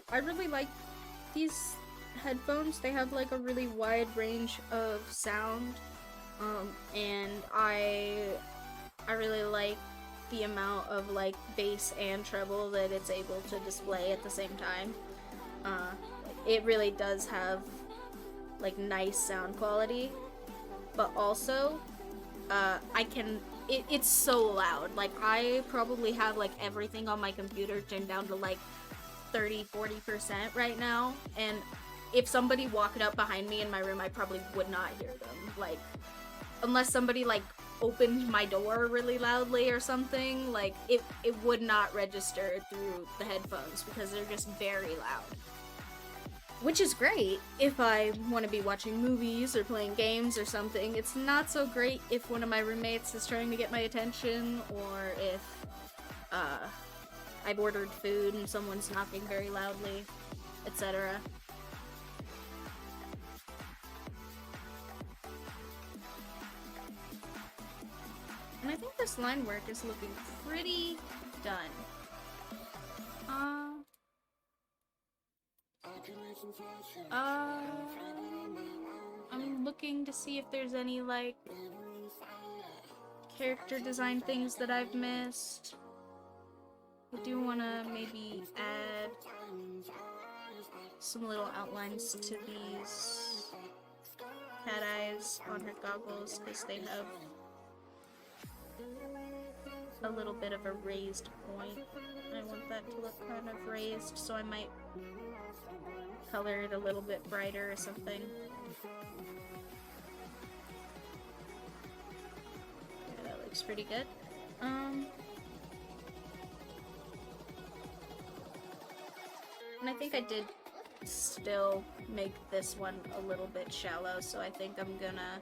I really like these headphones. They have like a really wide range of sound, and I really like the amount of like bass and treble that it's able to display at the same time. Uh, it really does have like nice sound quality, but also it's so loud. Like, I probably have like everything on my computer turned down to like 30-40% right now, and if somebody walked up behind me in my room, I probably would not hear them. Like, unless somebody like opened my door really loudly or something, like it would not register through the headphones because they're just very loud. Which is great if I want to be watching movies or playing games or something. It's not so great if one of my roommates is trying to get my attention, or if I've ordered food and someone's knocking very loudly, etc. And I think this line work is looking pretty done. I'm looking to see if there's any, like, character design things that I've missed. I do want to maybe add some little outlines to these cat eyes on her goggles because they have a little bit of a raised point. I want that to look kind of raised, so I might color it a little bit brighter or something. Yeah, that looks pretty good. And I think I did still make this one a little bit shallow, so I think I'm gonna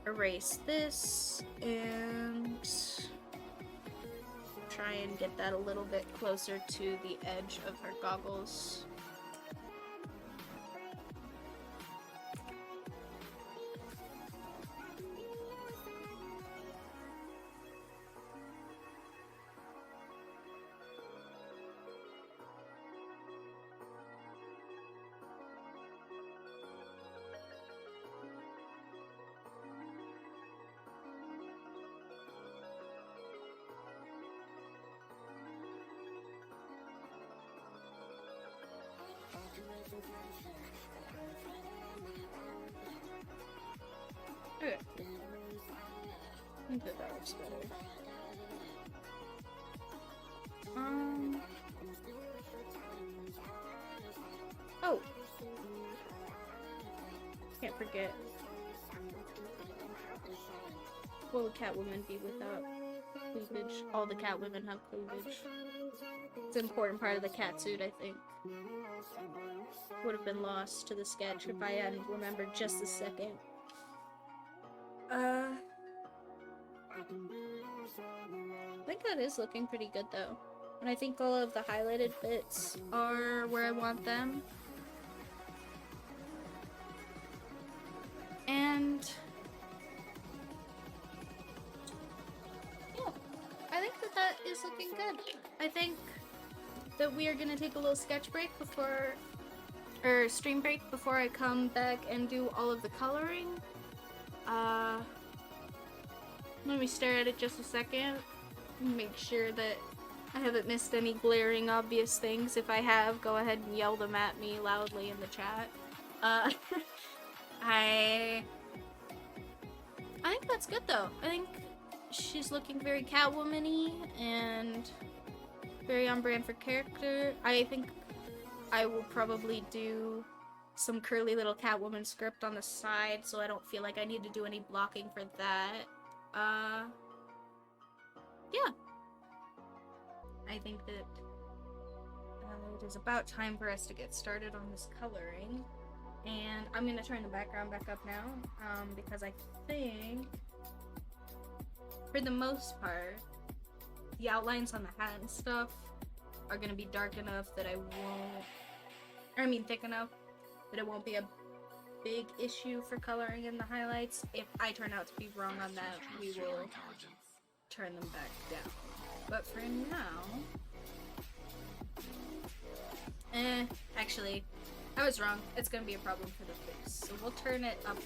erase this and try and get that a little bit closer to the edge of her goggles. Okay. I think that looks better. Oh! Can't forget. What would Catwoman be without cleavage? All the Catwomen have cleavage. It's an important part of the catsuit, I think. Would have been lost to the sketch if I hadn't remembered just a second. I think that is looking pretty good though. And I think all of the highlighted bits are where I want them. And yeah, I think that is looking good. I think that we are gonna take a little sketch break before, or stream break before I come back and do all of the coloring. Let me stare at it just a second. Make sure that I haven't missed any glaring obvious things. If I have, go ahead and yell them at me loudly in the chat. I think that's good though. I think she's looking very Catwoman-y and very on brand for character. I think I will probably do some curly little Catwoman script on the side so I don't feel like I need to do any blocking for that. Yeah. I think that it is about time for us to get started on this coloring. And I'm gonna turn the background back up now, because I think, for the most part, the outlines on the hat and stuff are gonna be dark enough that thick enough that it won't be a big issue for coloring in the highlights. If I turn out to be wrong on that, we will turn them back down. But for now, actually, I was wrong. It's gonna be a problem for the fix. So we'll turn it up,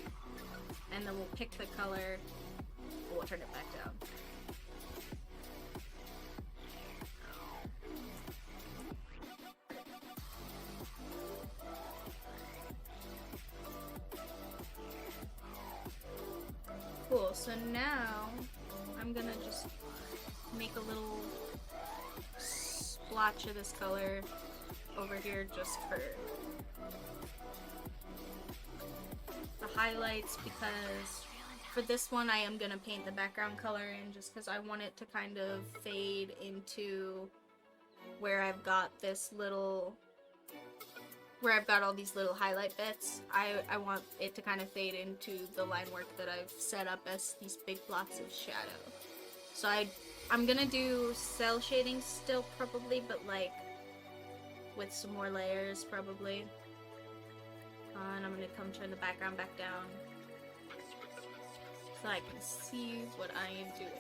and then we'll pick the color, but we'll turn it back down. Cool, so now I'm gonna just make a little splotch of this color over here just for the highlights, because for this one I am gonna paint the background color in just because I want it to kind of fade into where I've got this little, where I've got all these little highlight bits. I want it to kind of fade into the line work that I've set up as these big blocks of shadow. So I'm gonna do cell shading still probably, but like with some more layers probably. And I'm gonna come turn the background back down so I can see what I am doing.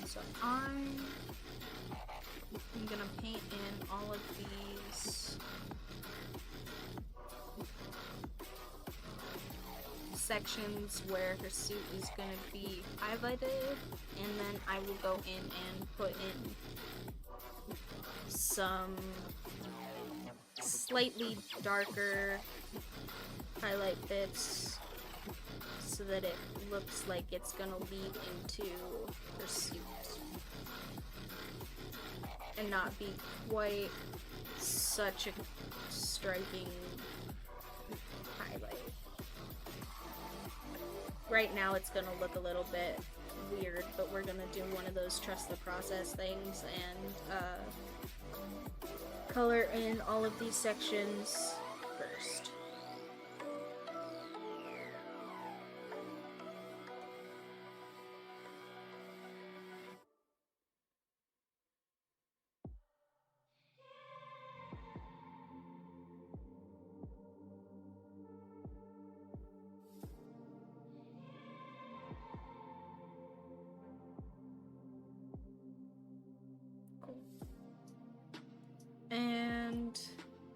So I'm gonna paint in all of these sections where her suit is gonna be highlighted, and then I will go in and put in some slightly darker highlight bits so that it looks like it's gonna lead into her suit and not be quite such a striking highlight. Right now it's gonna look a little bit weird, but we're gonna do one of those trust the process things and color in all of these sections first. And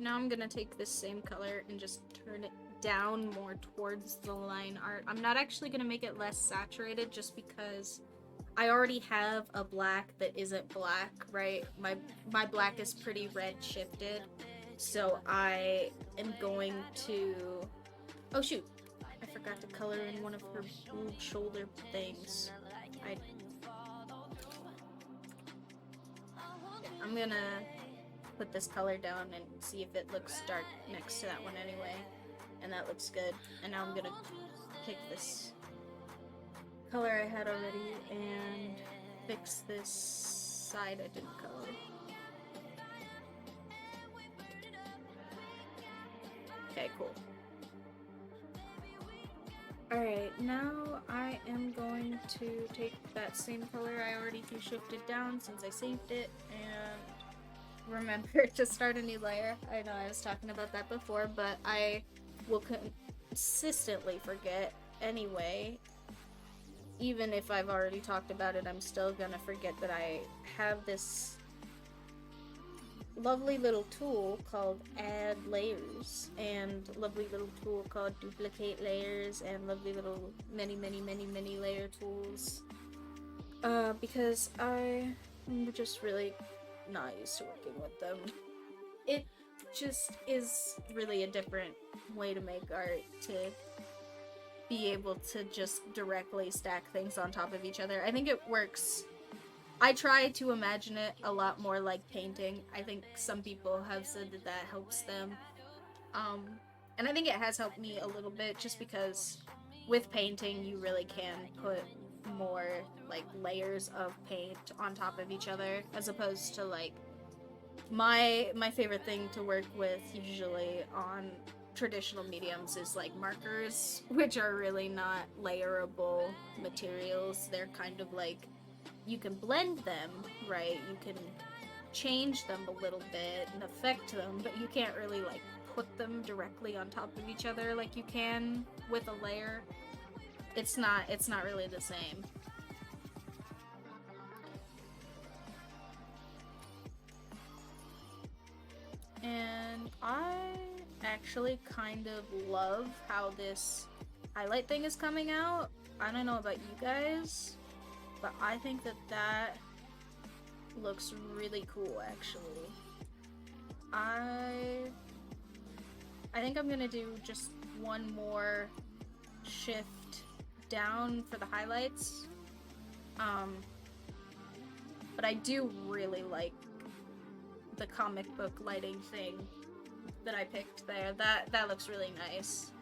now I'm gonna take this same color and just turn it down more towards the line art. I'm not actually gonna make it less saturated just because I already have a black that isn't black, right? My black is pretty red shifted. So I am going to... Oh shoot! I forgot to color in one of her boob shoulder things. I'm gonna put this color down and see if it looks dark next to that one anyway. And that looks good. And now I'm gonna pick this color I had already and fix this side I didn't color. Okay, cool. Alright, now I am going to take that same color I already shifted down since I saved it and remember to start a new layer. I know I was talking about that before, but I will consistently forget anyway. Even if I've already talked about it, I'm still gonna forget that I have this lovely little tool called add layers and lovely little tool called duplicate layers and lovely little many layer tools because I'm just really not used to working with them. It just is really a different way to make art, to be able to just directly stack things on top of each other. I think it works. I try to imagine it a lot more like painting. I think some people have said that that helps them. And I think it has helped me a little bit just because with painting you really can put more like layers of paint on top of each other as opposed to like my favorite thing to work with usually on traditional mediums is like markers, which are really not layerable materials. They're kind of like, you can blend them, right? You can change them a little bit and affect them, but you can't really like put them directly on top of each other like you can with a layer. It's not really the same. And I actually kind of love how this highlight thing is coming out. I don't know about you guys, but I think that that looks really cool, actually. I think I'm gonna do just one more shift down for the highlights. But I do really like the comic book lighting thing that I picked there. That looks really nice.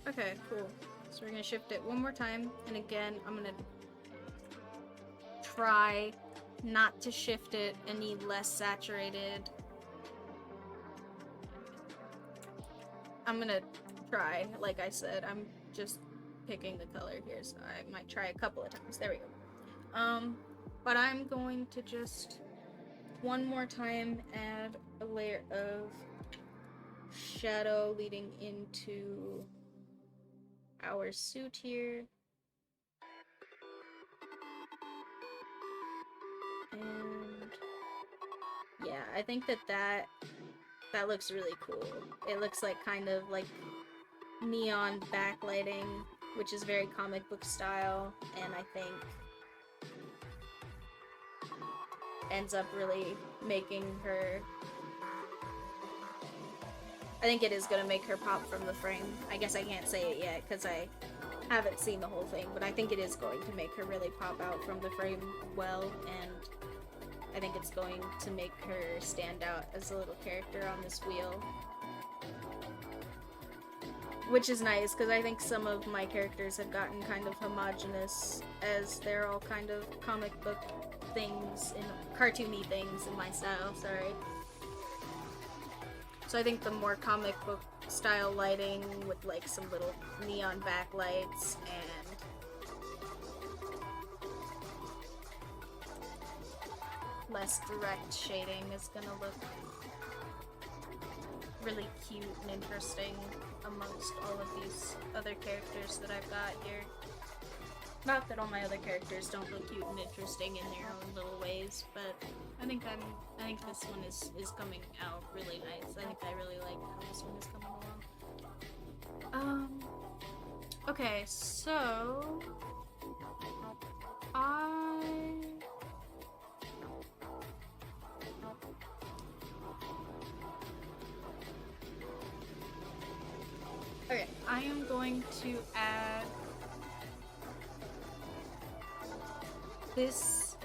Okay, cool. So we're gonna shift it one more time, and again, I'm gonna try not to shift it any less saturated. I'm gonna try, like I said, I'm just picking the color here, so I might try a couple of times. There we go. But I'm going to just one more time add a layer of shadow leading into our suit here. And yeah, I think that That looks really cool. It looks like kind of like neon backlighting, which is very comic book style, and I think ends up really making her... I think it is gonna make her pop from the frame. I guess I can't say it yet because I haven't seen the whole thing, but I think it is going to make her really pop out from the frame well, and I think it's going to make her stand out as a little character on this wheel. Which is nice, because I think some of my characters have gotten kind of homogenous, as they're all kind of comic book things, and cartoony things in my style, sorry. So I think the more comic book style lighting with like some little neon backlights and less direct shading is gonna look really cute and interesting amongst all of these other characters that I've got here. Not that all my other characters don't look cute and interesting in their own little ways, but I think this one is coming out really nice. I think I really like how this one is coming along. Okay, so I am going to add this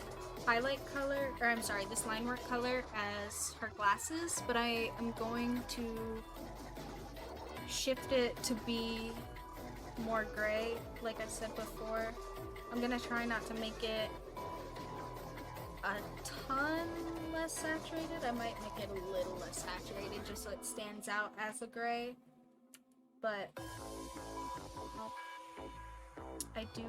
highlight color, or I'm sorry, this line work color as her glasses, but I am going to shift it to be more gray, like I said before. I'm gonna try not to make it a ton less saturated. I might make it a little less saturated just so it stands out as a gray. But I do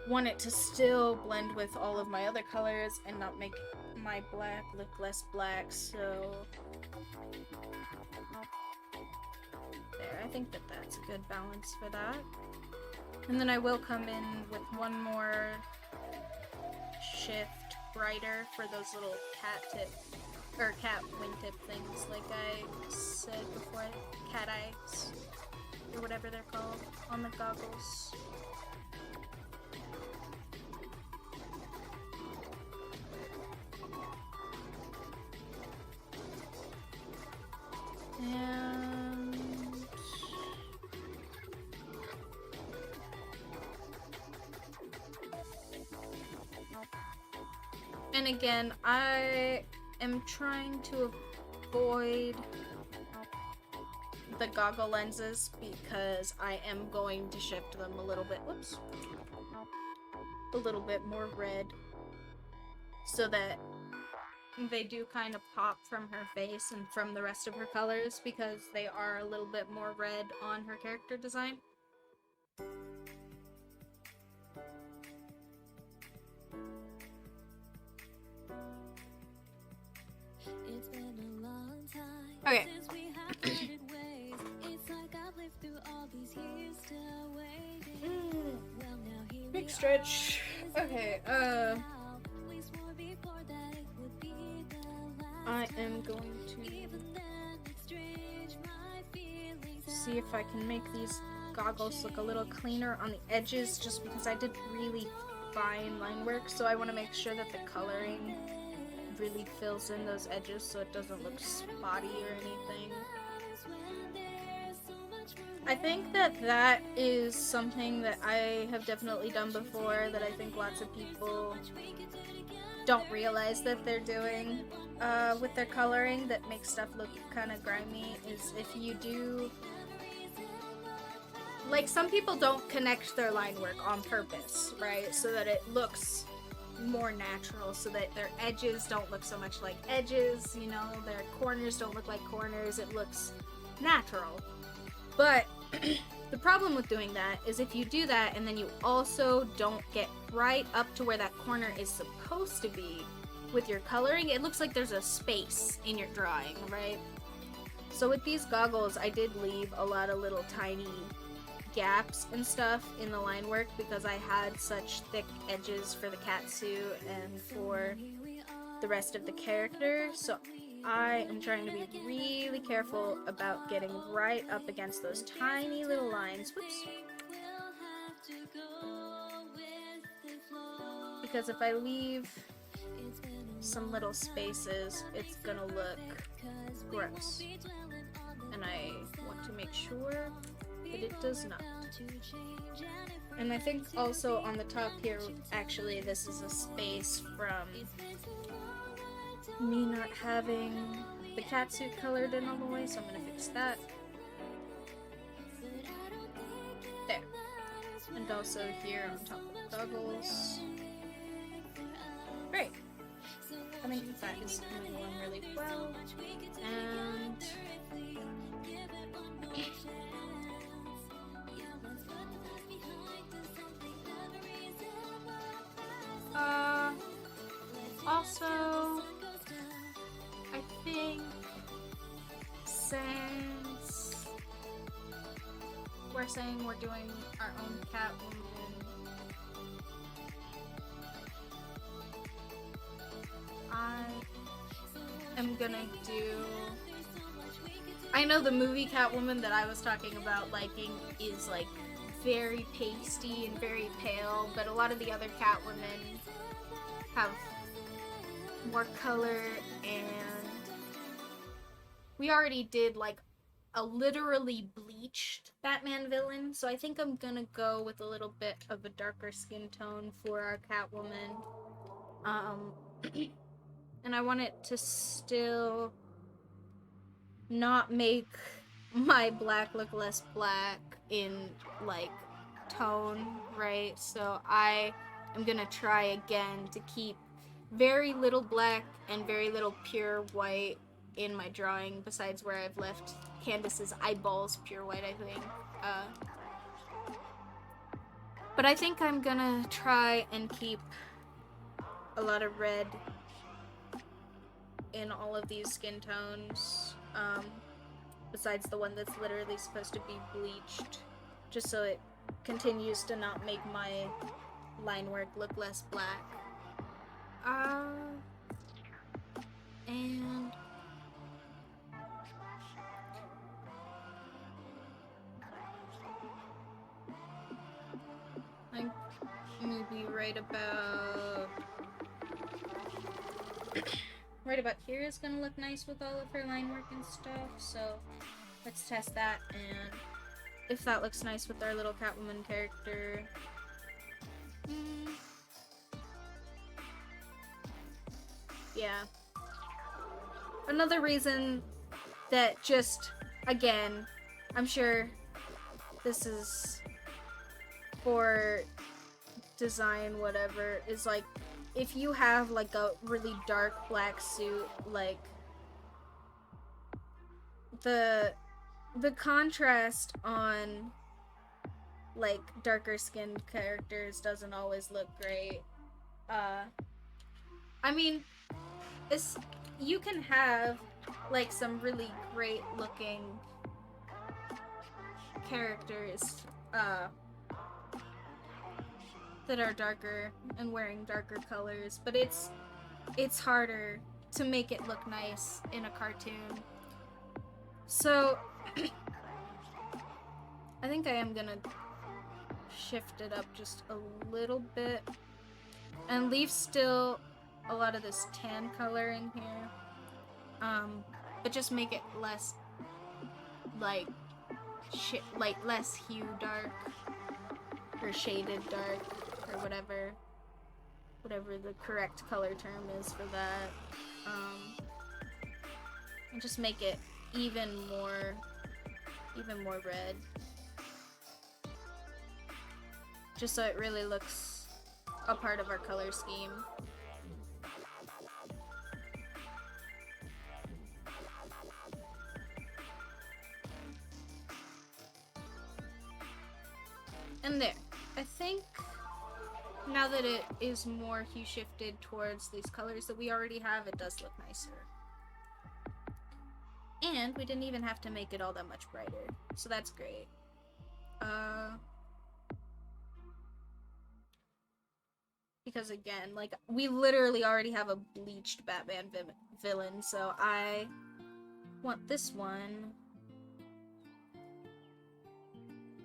want it to still blend with all of my other colors and not make my black look less black, so there, I think that that's a good balance for that. And then I will come in with one more shift brighter for those little cat tip or cat wingtip things, like I said before, cat eyes or whatever they're called on the goggles. And again, I am trying to avoid the goggle lenses because I am going to shift them a little bit, whoops, a little bit more red so that they do kind of pop from her face and from the rest of her colors because they are a little bit more red on her character design. It's been a long time Okay. since we have parted ways. It's like I've lived through all these years still waiting. Well, now here Big we stretch. Okay, we swore before that it would be the last I am time. going to Even then, it's strange, my feelings see if I can make these goggles look a little cleaner on the edges, just because I did really fine line work, so I want to make sure that the coloring really fills in those edges so it doesn't look spotty or anything. I think that that is something that I have definitely done before, that I think lots of people don't realize that they're doing with their coloring that makes stuff look kind of grimy, is if you do... Like, some people don't connect their line work on purpose, right? So that it looks more natural, so that their edges don't look so much like edges, you know, their corners don't look like corners, it looks natural. But the problem with doing that is if you do that and then you also don't get right up to where that corner is supposed to be with your coloring, it looks like there's a space in your drawing, right? So with these goggles, I did leave a lot of little tiny gaps and stuff in the line work because I had such thick edges for the catsuit and for the rest of the character. So I am trying to be really careful about getting right up against those tiny little lines. Whoops. Because if I leave some little spaces, it's gonna look gross. And I want to make sure that it does not. And I think also on the top here, actually, this is a space from me not having the catsuit colored in all the way, so I'm gonna fix that. There. And also here on top of the goggles. Great. I think that is moving along really well. And also, I think since we're saying we're doing our own Catwoman, I am gonna do... I know the movie Catwoman that I was talking about liking is like very pasty and very pale, but a lot of the other Catwomen have more color, and we already did like a literally bleached Batman villain, so I think I'm gonna go with a little bit of a darker skin tone for our Catwoman. And I want it to still not make my black look less black in like tone, right? So I am gonna try again to keep very little black and very little pure white in my drawing, besides where I've left Candace's eyeballs pure white, I think. But I think I'm gonna try and keep a lot of red in all of these skin tones, besides the one that's literally supposed to be bleached, just so it continues to not make my line work look less black. And I'm maybe right about here is gonna look nice with all of her line work and stuff, so let's test that, and if that looks nice with our little Catwoman character. Yeah. Another reason that just, again, I'm sure this is for design, whatever, is like, if you have like a really dark black suit, like the contrast on like darker skinned characters doesn't always look great. I mean, you can have like some really great looking characters that are darker and wearing darker colors, but it's harder to make it look nice in a cartoon. So I think I am gonna shift it up just a little bit and leave still a lot of this tan color in here, but just make it less like less hue dark or shaded dark or whatever the correct color term is for that, and just make it even more red, just so it really looks a part of our color scheme. And there. I think now that it is more hue shifted towards these colors that we already have, it does look nicer. And we didn't even have to make it all that much brighter, so that's great. Because again, like, we literally already have a bleached Batman villain, so I want this one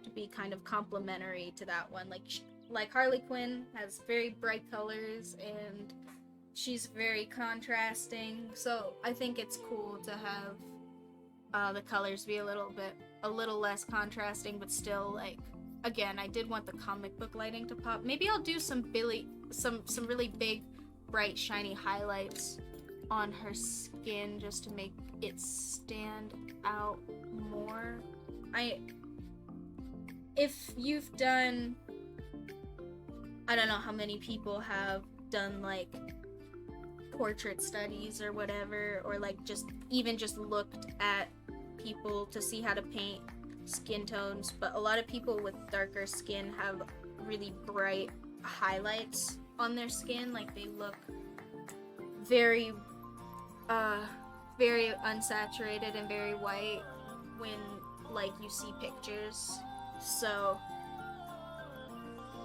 to be kind of complementary to that one. Like Harley Quinn has very bright colors and she's very contrasting, so I think it's cool to have the colors be a little less contrasting, but still, like, again, I did want the comic book lighting to pop. Maybe I'll do some really big, bright, shiny highlights on her skin just to make it stand out more. If you've done, I don't know how many people have done, like, portrait studies or whatever, or like just looked at people to see how to paint skin tones, but a lot of people with darker skin have really bright highlights on their skin. Like, they look very very unsaturated and very white when, like, you see pictures. So,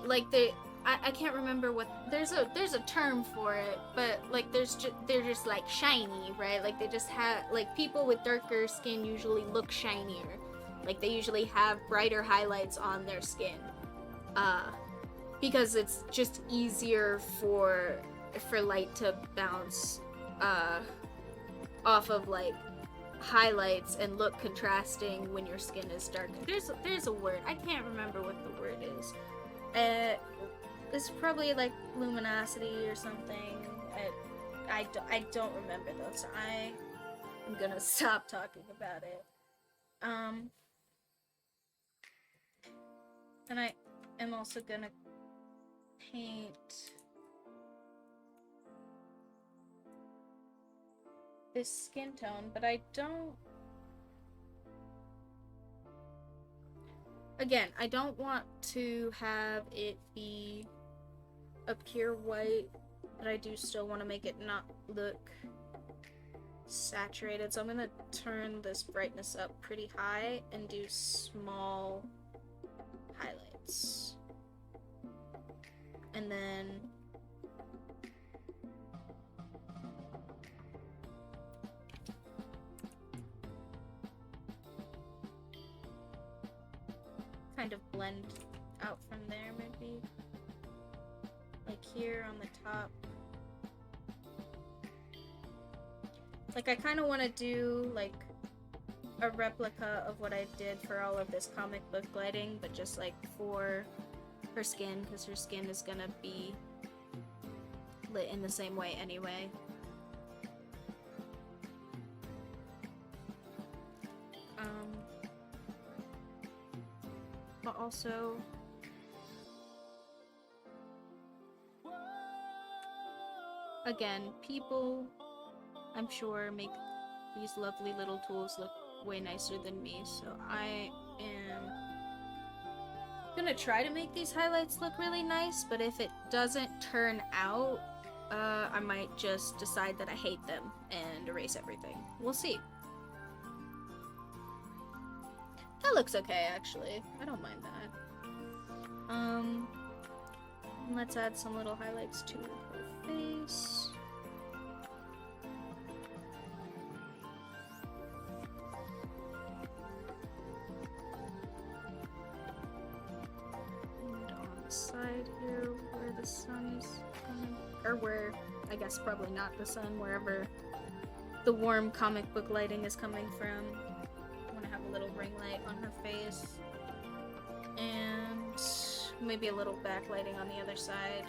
like, I can't remember what, there's a term for it, but like they're just like shiny, right? Like, they just have, like, people with darker skin usually look shinier. Like, they usually have brighter highlights on their skin, because it's just easier for light to bounce off of, like, highlights and look contrasting when your skin is dark. There's a word, I can't remember what the word is. It's probably like luminosity or something. I don't remember though, so I'm gonna stop talking about it. And I am also gonna paint this skin tone, but I don't. Again, I don't want to have it be a pure white, but I do still want to make it not look saturated. So I'm gonna turn this brightness up pretty high and do small highlights. And then kind of blend out from there, maybe. Like here on the top. Like, I kind of want to do, like, a replica of what I did for all of this comic book lighting, but just, like, for her skin, because her skin is gonna be lit in the same way anyway. But also, again, people, I'm sure, make these lovely little tools look way nicer than me, so I am gonna try to make these highlights look really nice, but if it doesn't turn out, I might just decide that I hate them and erase everything. We'll see. That looks okay, actually. I don't mind that. Let's add some little highlights to her face. And on the side here, where the sun is coming, or where, I guess probably not the sun, wherever the warm comic book lighting is coming from. I want to have a little ring light on her face. And maybe a little backlighting on the other side.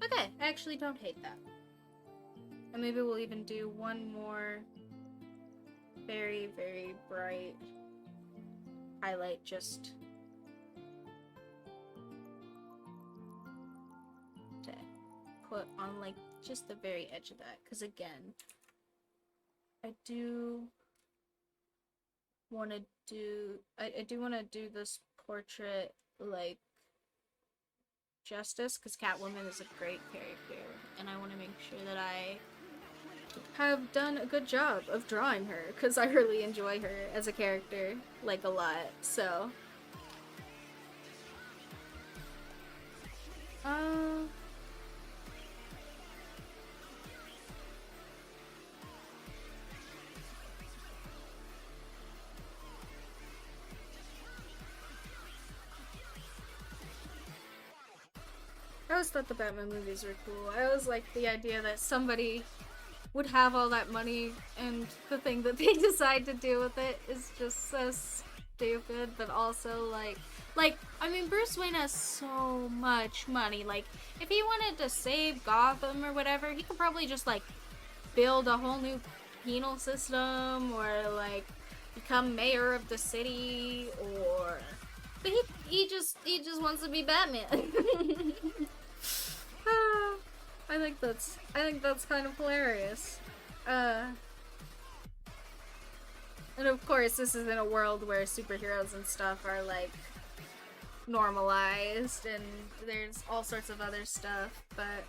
Okay, I actually don't hate that. And maybe we'll even do one more very, very bright highlight just to put on, like, just the very edge of that, because again, I do want to do this portrait, like, justice, because Catwoman is a great character, and I want to make sure that I have done a good job of drawing her, because I really enjoy her as a character, like, a lot, so. Uh... I always thought the Batman movies were cool. I always liked the idea that somebody would have all that money and the thing that they decide to do with it is just so stupid, but also like I mean Bruce Wayne has so much money. Like if he wanted to save Gotham or whatever, he could probably just like build a whole new penal system or like become mayor of the city or but he just wants to be Batman. I think that's kind of hilarious. And of course, this is in a world where superheroes and stuff are like normalized, and there's all sorts of other stuff. But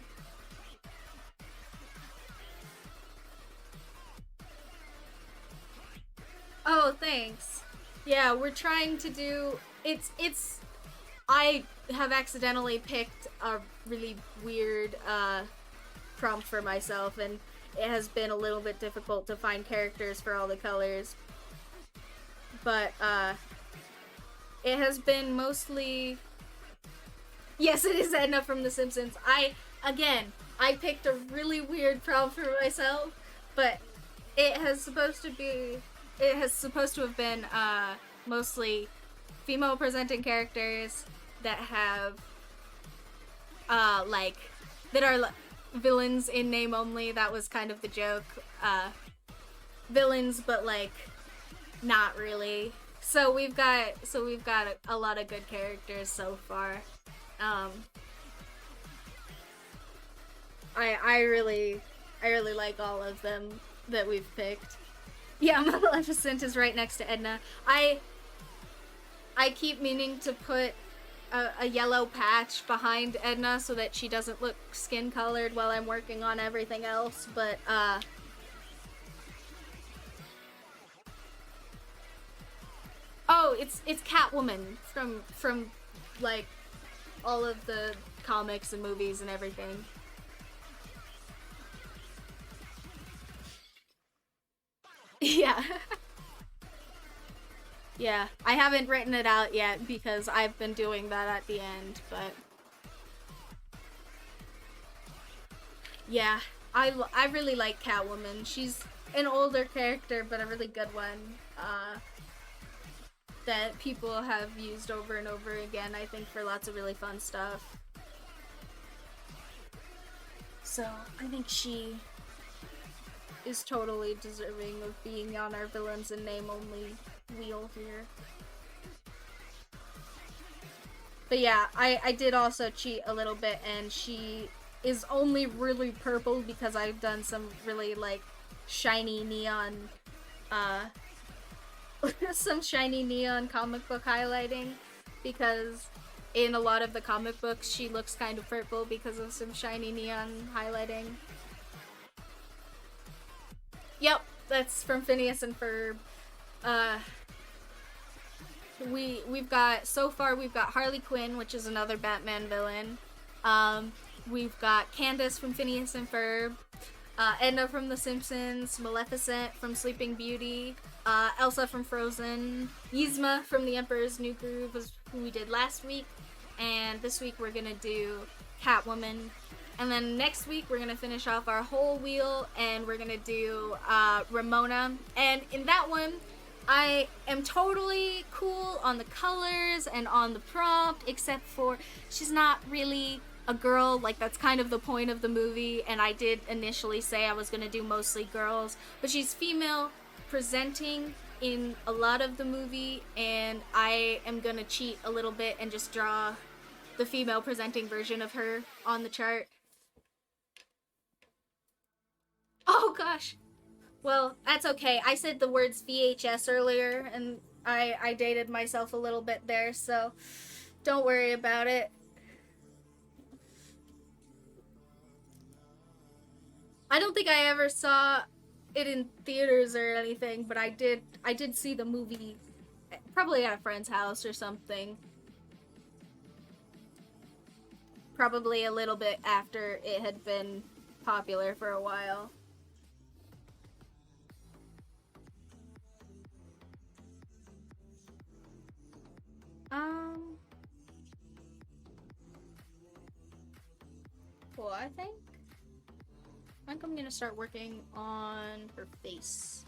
oh, thanks. Yeah, we're trying to do. It's. I have accidentally picked a really weird prompt for myself, and it has been a little bit difficult to find characters for all the colors. But it has been mostly. Yes, it is Edna from The Simpsons. I picked a really weird prompt for myself, but it has supposed to be. It has supposed to have been mostly female presenting characters that have like that are villains in name only. That was kind of the joke. Villains, but like not really. So we've got a lot of good characters so far. I really like all of them that we've picked. Yeah, Maleficent is right next to Edna. I keep meaning to put a yellow patch behind Edna so that she doesn't look skin colored while I'm working on everything else, but oh, it's Catwoman from like all of the comics and movies and everything. Yeah. Yeah, I haven't written it out yet because I've been doing that at the end, but yeah, I really like Catwoman. She's an older character, but a really good one that people have used over and over again, I think, for lots of really fun stuff. So, I think she is totally deserving of being on our villains in name only wheel here. But yeah, I did also cheat a little bit, and she is only really purple because I've done some really like shiny neon uh some shiny neon comic book highlighting, because in a lot of the comic books she looks kind of purple because of some shiny neon highlighting. Yep, that's from Phineas and Ferb. Uh, we've got so far we've got Harley Quinn, which is another Batman villain. We've got Candace from Phineas and Ferb, Edna from The Simpsons, Maleficent from Sleeping Beauty, Elsa from Frozen, Yzma from The Emperor's New Groove was who we did last week, and this week we're gonna do Catwoman. And then next week we're gonna finish off our whole wheel, and we're gonna do Ramona. And in that one, I am totally cool on the colors and on the prompt, except for she's not really a girl. Like, that's kind of the point of the movie, and I did initially say I was gonna do mostly girls, but she's female presenting in a lot of the movie, and I am gonna cheat a little bit and just draw the female presenting version of her on the chart. Oh gosh. Well, that's okay. I said the words VHS earlier, and I dated myself a little bit there, so don't worry about it. I don't think I ever saw it in theaters or anything, but I did see the movie probably at a friend's house or something. Probably a little bit after it had been popular for a while. Um, cool, I think I'm gonna start working on her face.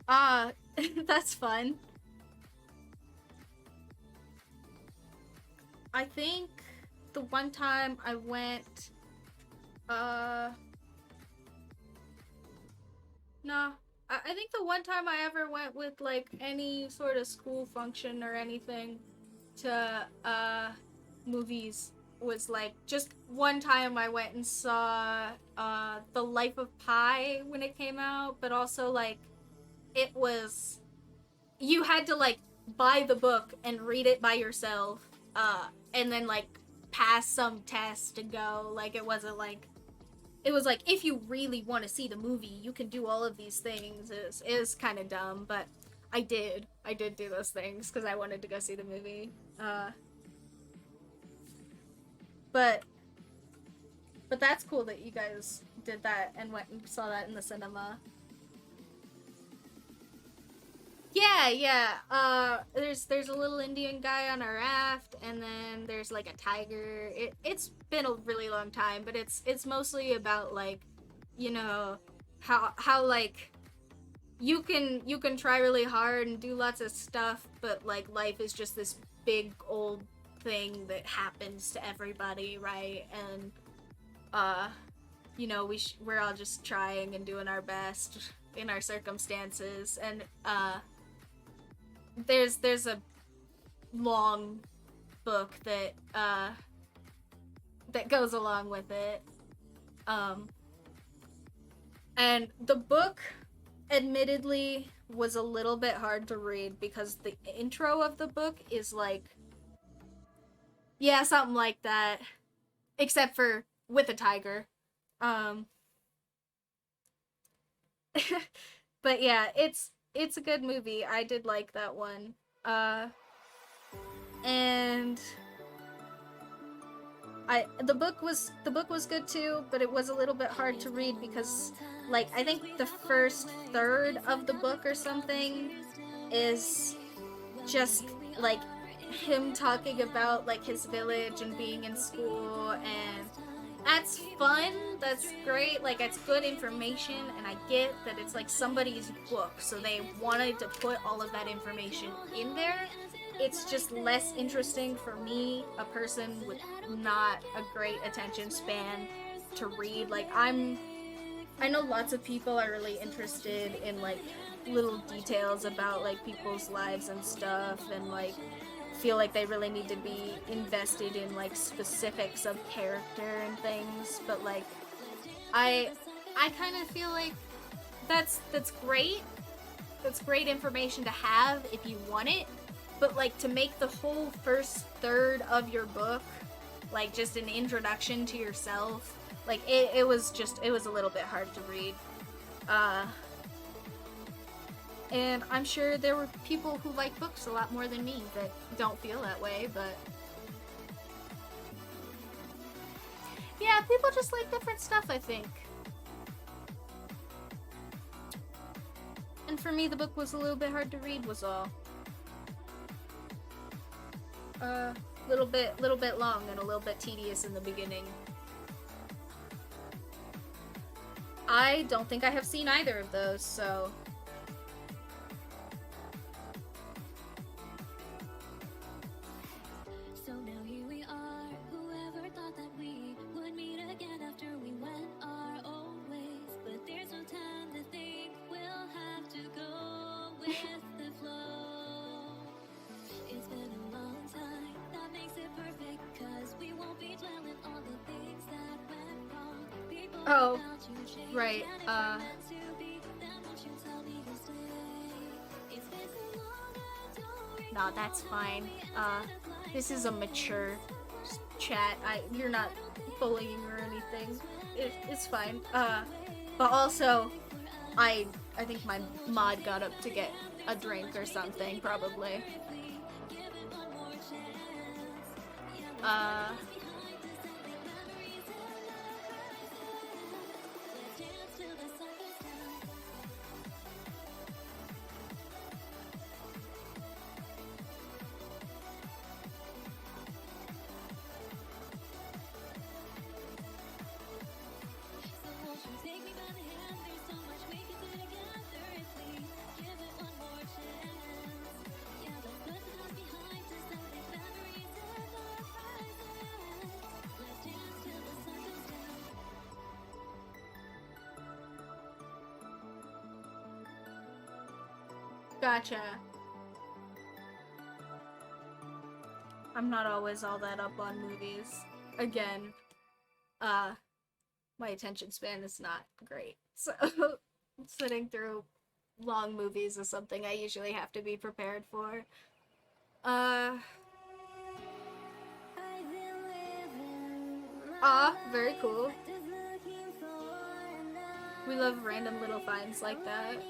Ah, that's fun. I think the one time I went, uh, no. I think the one time I ever went with like any sort of school function or anything to movies was like just one time I went and saw The Life of Pi when it came out, but also like it was you had to like buy the book and read it by yourself and then like pass some test to go. Like it was like if you really want to see the movie, you can do all of these things. It was kind of dumb, but I did do those things because I wanted to go see the movie. But but that's cool that you guys did that and went and saw that in the cinema. Yeah, yeah. There's a little Indian guy on a raft, and then there's like a tiger. It's been a really long time, but it's mostly about like, you know, how like you can try really hard and do lots of stuff, but like life is just this big old thing that happens to everybody, right? And uh, we're all just trying and doing our best in our circumstances, and there's a long book that goes along with it. Um, and the book, admittedly, was a little bit hard to read because the intro of the book is like, yeah, something like that, except for with a tiger. Um, but yeah, it's a good movie. I did like that one. Uh, and the book was good too, but it was a little bit hard to read because like I think the first third of the book or something is just like him talking about like his village and being in school, and that's fun, that's great, like it's good information, and I get that it's like somebody's book, so they wanted to put all of that information in there. It's just less interesting for me, a person with not a great attention span, to read. Like I know lots of people are really interested in like little details about like people's lives and stuff, and like feel like they really need to be invested in like specifics of character and things, but like I I kind of feel like that's great. That's great information to have if you want it, but like to make the whole first third of your book like just an introduction to yourself, like it was a little bit hard to read. Uh and I'm sure there were people who like books a lot more than me that don't feel that way, but yeah, people just like different stuff, I think. And for me, the book was a little bit hard to read, was all. Little bit long and a little bit tedious in the beginning. I don't think I have seen either of those, so So now here we are. Whoever thought that we would meet again after we went our own ways? But there's no time to think. We'll have to go with the flow. It's been a long time. That makes it perfect. 'Cause we won't be dwelling on the things that went wrong. People oh, without you change. right. And if we're meant to be, then won't you tell me to stay? It's been so long, I don't No, that's fine. This is a mature chat. You're not bullying or anything. It's fine. But also, I think my mod got up to get a drink or something, probably. Uh, Gotcha. I'm not always all that up on movies. Again, my attention span is not great. So sitting through long movies is something I usually have to be prepared for. Very cool. We love random little finds like that.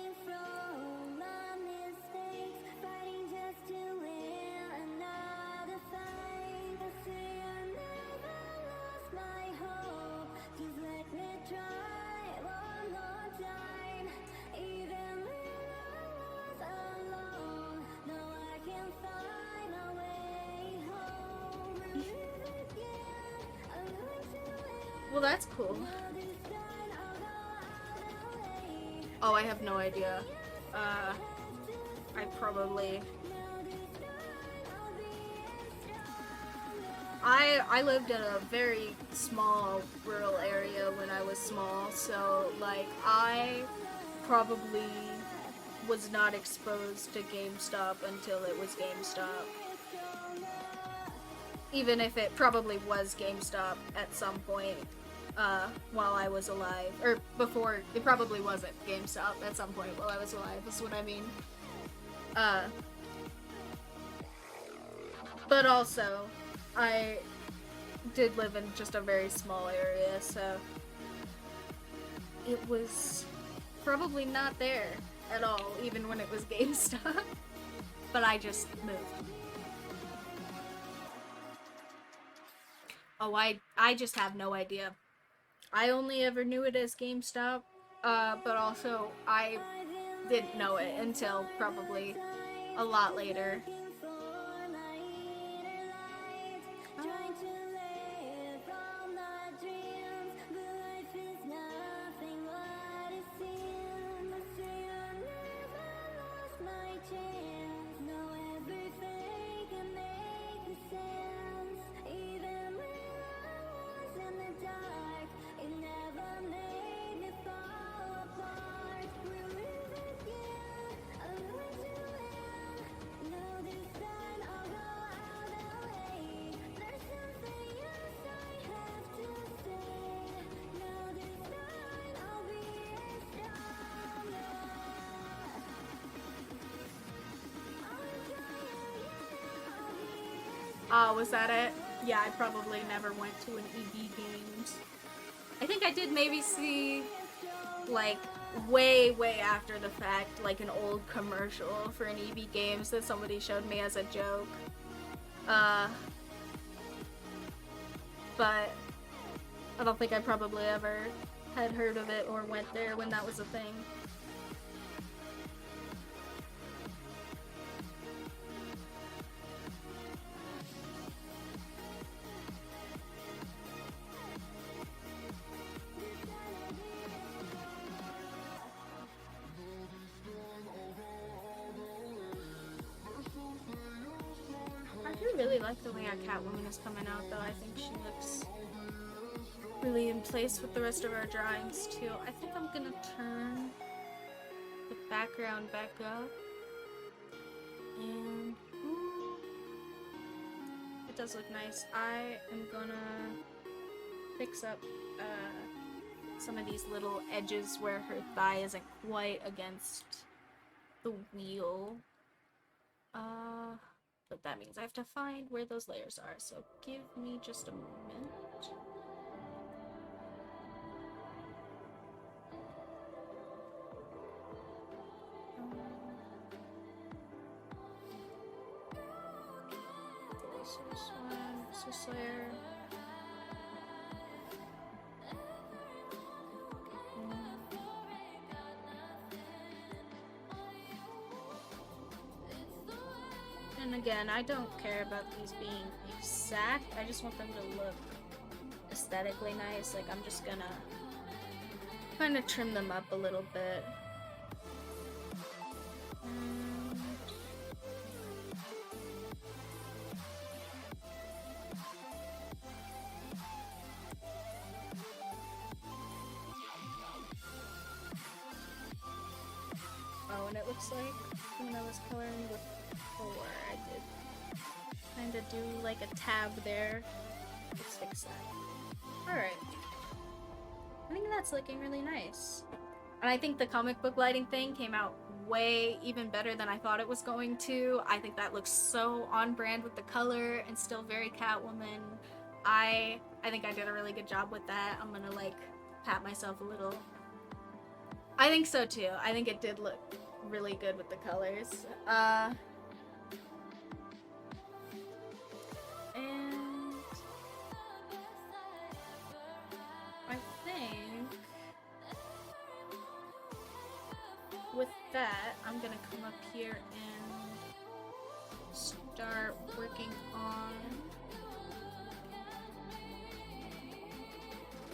Well, that's cool. Oh, I have no idea. I probably... I lived in a very small rural area when I was small, so, like, I probably was not exposed to GameStop until it was GameStop. Even if it probably was GameStop at some point. While I was alive. Or before, it probably wasn't GameStop at some point while I was alive, is what I mean. But also, I did live in just a very small area, so it was probably not there at all, even when it was GameStop. But I just moved. Oh, I just have no idea. I only ever knew it as GameStop, but also I didn't know it until probably a lot later. Was that it? Yeah, I probably never went to an EB Games. I think I did maybe see, like, way after the fact, like an old commercial for an EB Games that somebody showed me as a joke. But I don't think I probably ever had heard of it or went there when that was a thing. I really like the way our Catwoman is coming out, though. I think she looks really in place with the rest of our drawings, too. I think I'm gonna turn the background back up. And it does look nice. I am gonna fix up some of these little edges where her thigh isn't quite against the wheel. But that means I have to find where those layers are, so give me just a moment. So this one, this layer. And again, I don't care about these being exact. I just want them to look aesthetically nice. Like, I'm just gonna kind of trim them up a little bit. Oh, and it looks like when I was coloring before, I did kind of do like a tab there. Let's fix that. Alright. I think that's looking really nice. And I think the comic book lighting thing came out way even better than I thought it was going to. I think that looks so on brand with the color and still very Catwoman. I think I did a really good job with that. I'm gonna like pat myself a little. I think so too. I think it did look really good with the colors. And I think with that, I'm gonna come up here and start working on...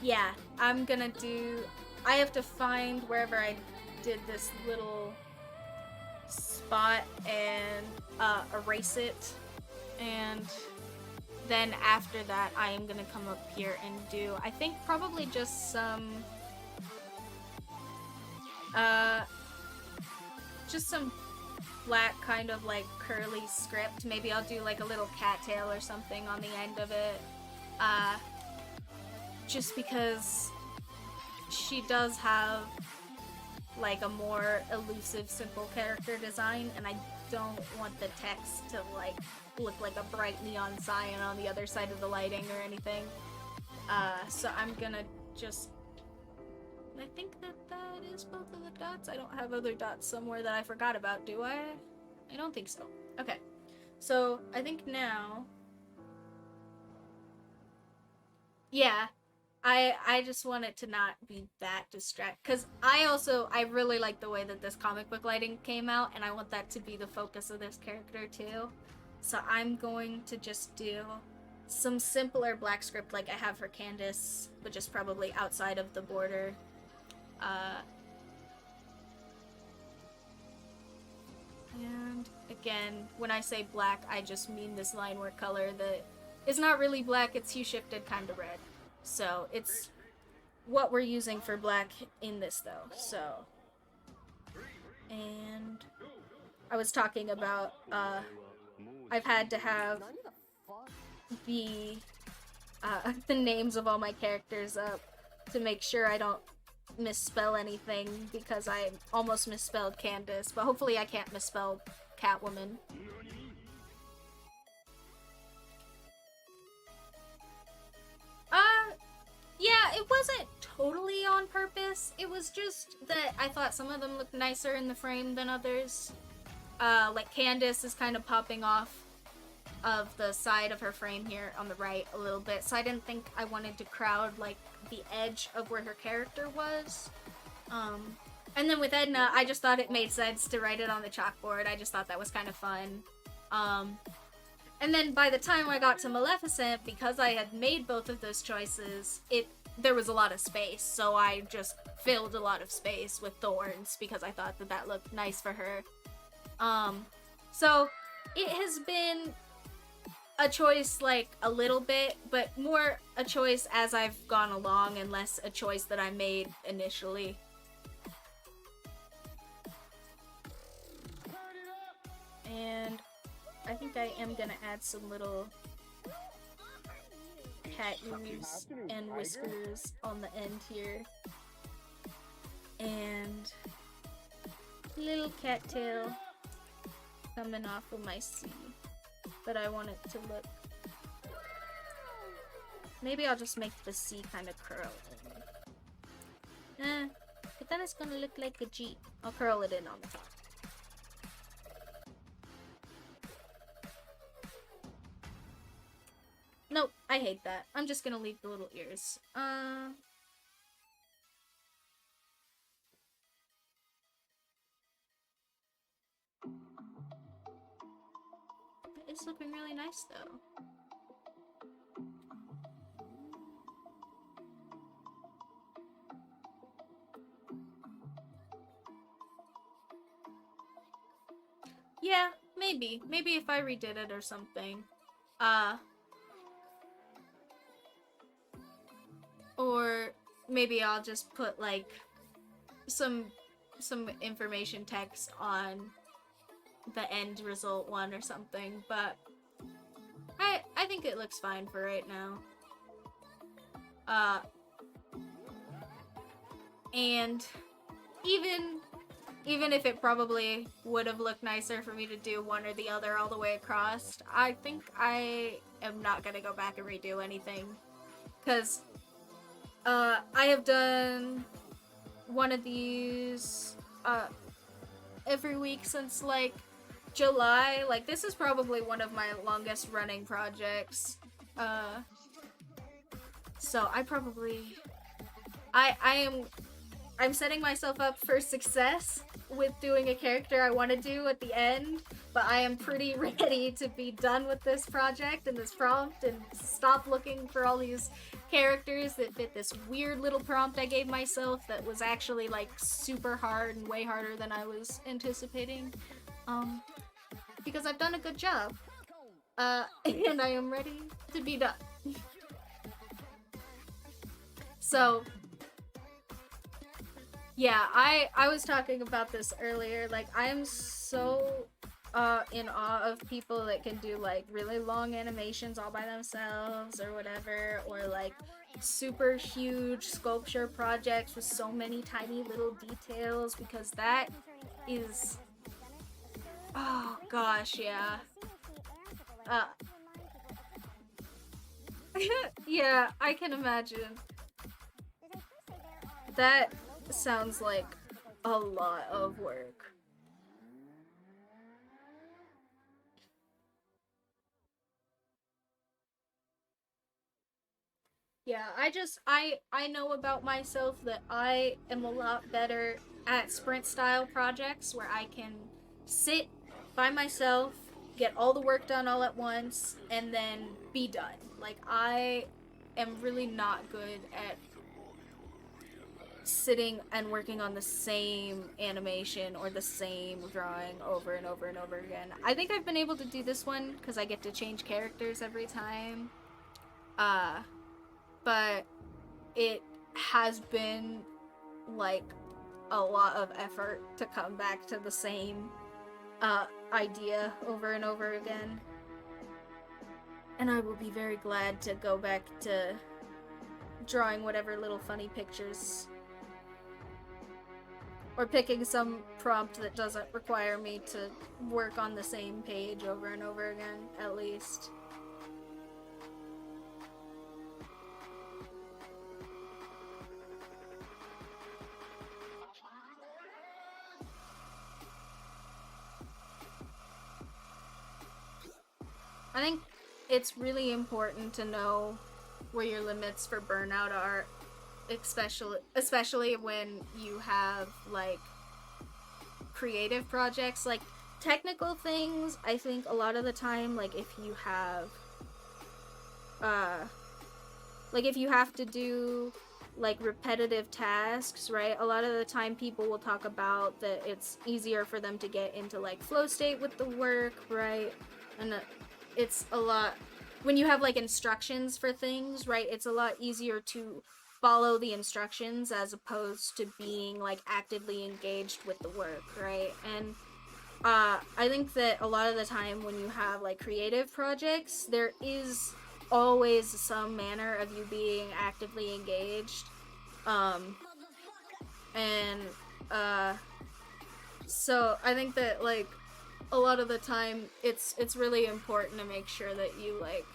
Yeah, I'm gonna do... I have to find wherever I did this little spot and erase it, and then after that I am gonna come up here and do, I think probably just some black kind of like curly script. Maybe I'll do like a little cattail or something on the end of it, just because she does have like a more elusive, simple character design, and I don't want the text to like look like a bright neon sign on the other side of the lighting or anything. So I'm gonna just... I think that is both of the dots. I don't have other dots somewhere that I forgot about, do I? I don't think so. Okay. So I think now... Yeah. I just want it to not be that distract, because I really like the way that this comic book lighting came out, and I want that to be the focus of this character too. So I'm going to just do some simpler black script like I have for Candace, but just probably outside of the border. And again, when I say black, I just mean this line work color that is not really black, it's hue shifted kind of red. So it's what we're using for black in this though, so. And I was talking about, I've had to have the names of all my characters up to make sure I don't misspell anything, because I almost misspelled Candace, but hopefully I can't misspell Catwoman. Yeah, it wasn't totally on purpose. It was just that I thought some of them looked nicer in the frame than others. Like Candace is kind of popping off of the side of her frame here on the right a little bit, so I didn't think I wanted to crowd like the edge of where her character was. And then with Edna, I just thought it made sense to write it on the chalkboard. I just thought that was kind of fun. And then by the time I got to Maleficent, because I had made both of those choices, there was a lot of space, so I just filled a lot of space with thorns because I thought that looked nice for her. So it has been a choice like a little bit, but more a choice as I've gone along and less a choice that I made initially. And I think I am gonna add some little cat ears and whiskers on the end here. And little cattail coming off of my C. But I want it to look... Maybe I'll just make the C kind of curl in. But then it's gonna look like a G. I'll curl it in on the top. I hate that. I'm just gonna leave the little ears. It's looking really nice though. Yeah, maybe. Maybe if I redid it or something. Or maybe I'll just put like some information text on the end result one or something, but I think it looks fine for right now. And even if it probably would have looked nicer for me to do one or the other all the way across, I think I am not gonna go back and redo anything. Because I have done one of these every week since like July. Like, this is probably one of my longest running projects. So I probably I'm setting myself up for success with doing a character I want to do at the end, but I am pretty ready to be done with this project and this prompt and stop looking for all these characters that fit this weird little prompt I gave myself that was actually like super hard and way harder than I was anticipating. Because I've done a good job. And I am ready to be done. So yeah, I was talking about this earlier. Like, I am so in awe of people that can do like really long animations all by themselves or whatever, or like super huge sculpture projects with so many tiny little details, because that is, oh gosh, yeah. Yeah, I can imagine. That sounds like a lot of work. Yeah, I know about myself that I am a lot better at sprint style projects where I can sit by myself, get all the work done all at once, and then be done. Like, I am really not good at sitting and working on the same animation or the same drawing over and over and over again. I think I've been able to do this one because I get to change characters every time. But it has been like a lot of effort to come back to the same idea over and over again. And I will be very glad to go back to drawing whatever little funny pictures, or picking some prompt that doesn't require me to work on the same page over and over again, at least. I think it's really important to know where your limits for burnout are, especially when you have like creative projects. Like, technical things, I think a lot of the time, like if you have to do like repetitive tasks, right? A lot of the time people will talk about that it's easier for them to get into like flow state with the work, right? And it's a lot, when you have like instructions for things, right? It's a lot easier to follow the instructions as opposed to being like actively engaged with the work, right? And I think that a lot of the time when you have like creative projects, there is always some manner of you being actively engaged. And so I think that like a lot of the time it's really important to make sure that you like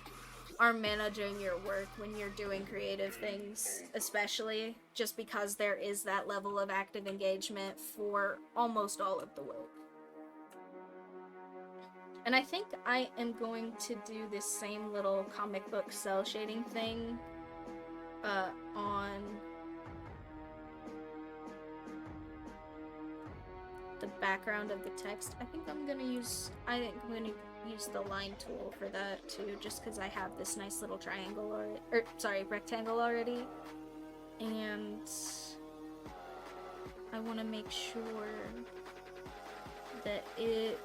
are managing your work when you're doing creative things, especially just because there is that level of active engagement for almost all of the work. And I think I am going to do this same little comic book cell shading thing on the background of the text. I think I'm gonna use the line tool for that too, just because I have this nice little triangle rectangle already. And I want to make sure that it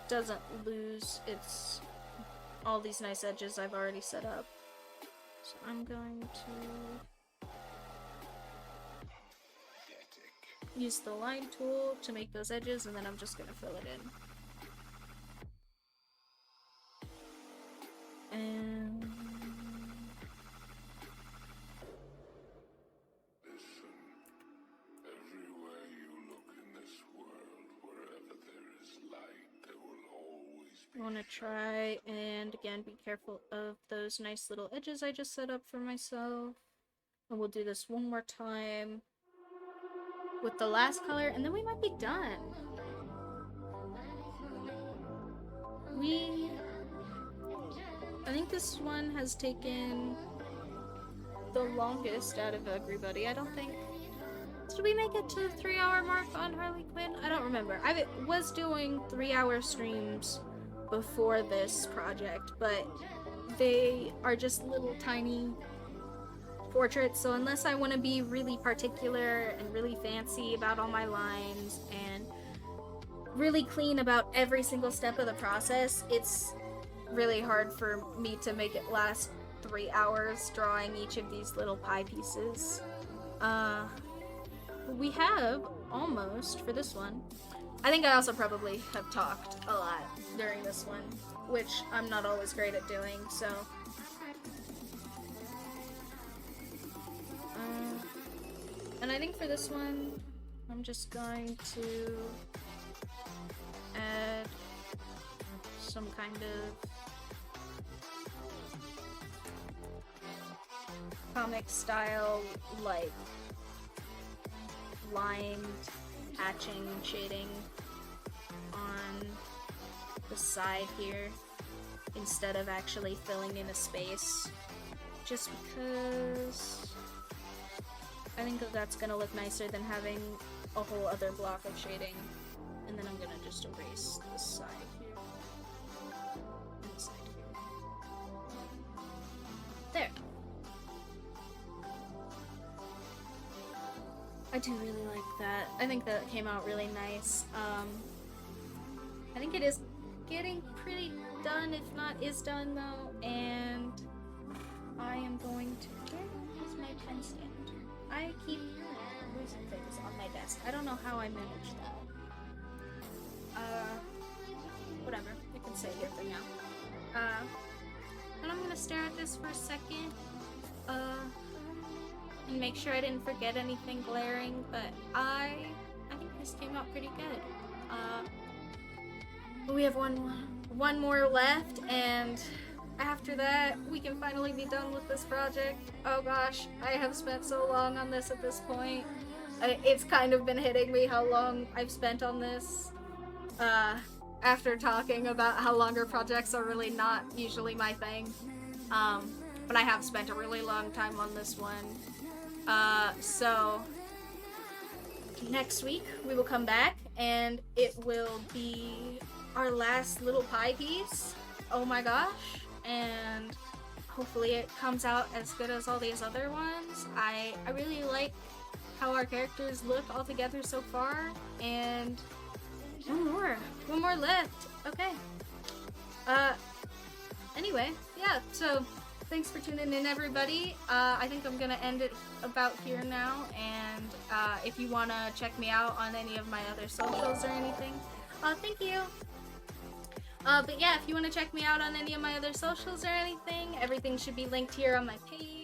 doesn't lose all these nice edges I've already set up. So I'm going to use the line tool to make those edges, and then I'm just gonna fill it in. And I want to try and again be careful of those nice little edges I just set up for myself. And we'll do this one more time with the last color, and then we might be done. I think this one has taken the longest out of everybody. I don't think... Did we make it to the 3-hour mark on Harley Quinn? I don't remember. I was doing 3-hour streams before this project, but they are just little tiny portraits, so unless I want to be really particular and really fancy about all my lines and really clean about every single step of the process, it's really hard for me to make it last 3 hours drawing each of these little pie pieces. We have almost for this one. I think I also probably have talked a lot during this one, which I'm not always great at doing, so... and I think for this one, I'm just going to add some kind of comic style, like lined hatching shading on the side here instead of actually filling in a space, just because I think that's gonna look nicer than having a whole other block of shading. And then I'm gonna just erase this side here and this side here. There. I do really like that. I think that came out really nice. I think it is getting pretty done, if not is done though, and I am going to... Where is my pen stand? I keep losing things on my desk. I don't know how I manage that. Whatever. It can stay here for now. And I'm gonna stare at this for a second. And make sure I didn't forget anything glaring, but I think this came out pretty good. We have one more left, and after that, we can finally be done with this project. Oh gosh, I have spent so long on this at this point. It's kind of been hitting me how long I've spent on this. After talking about how longer projects are really not usually my thing. But I have spent a really long time on this one. So next week we will come back and it will be our last little pie piece. Oh my gosh. And hopefully it comes out as good as all these other ones. I really like how our characters look all together so far. And one more left. Okay. Anyway, yeah, so thanks for tuning in, everybody. I think I'm gonna end it about here now, and if you wanna check me out on any of my other socials or anything, thank you. But yeah, if you wanna check me out on any of my other socials or anything, everything should be linked here on my page.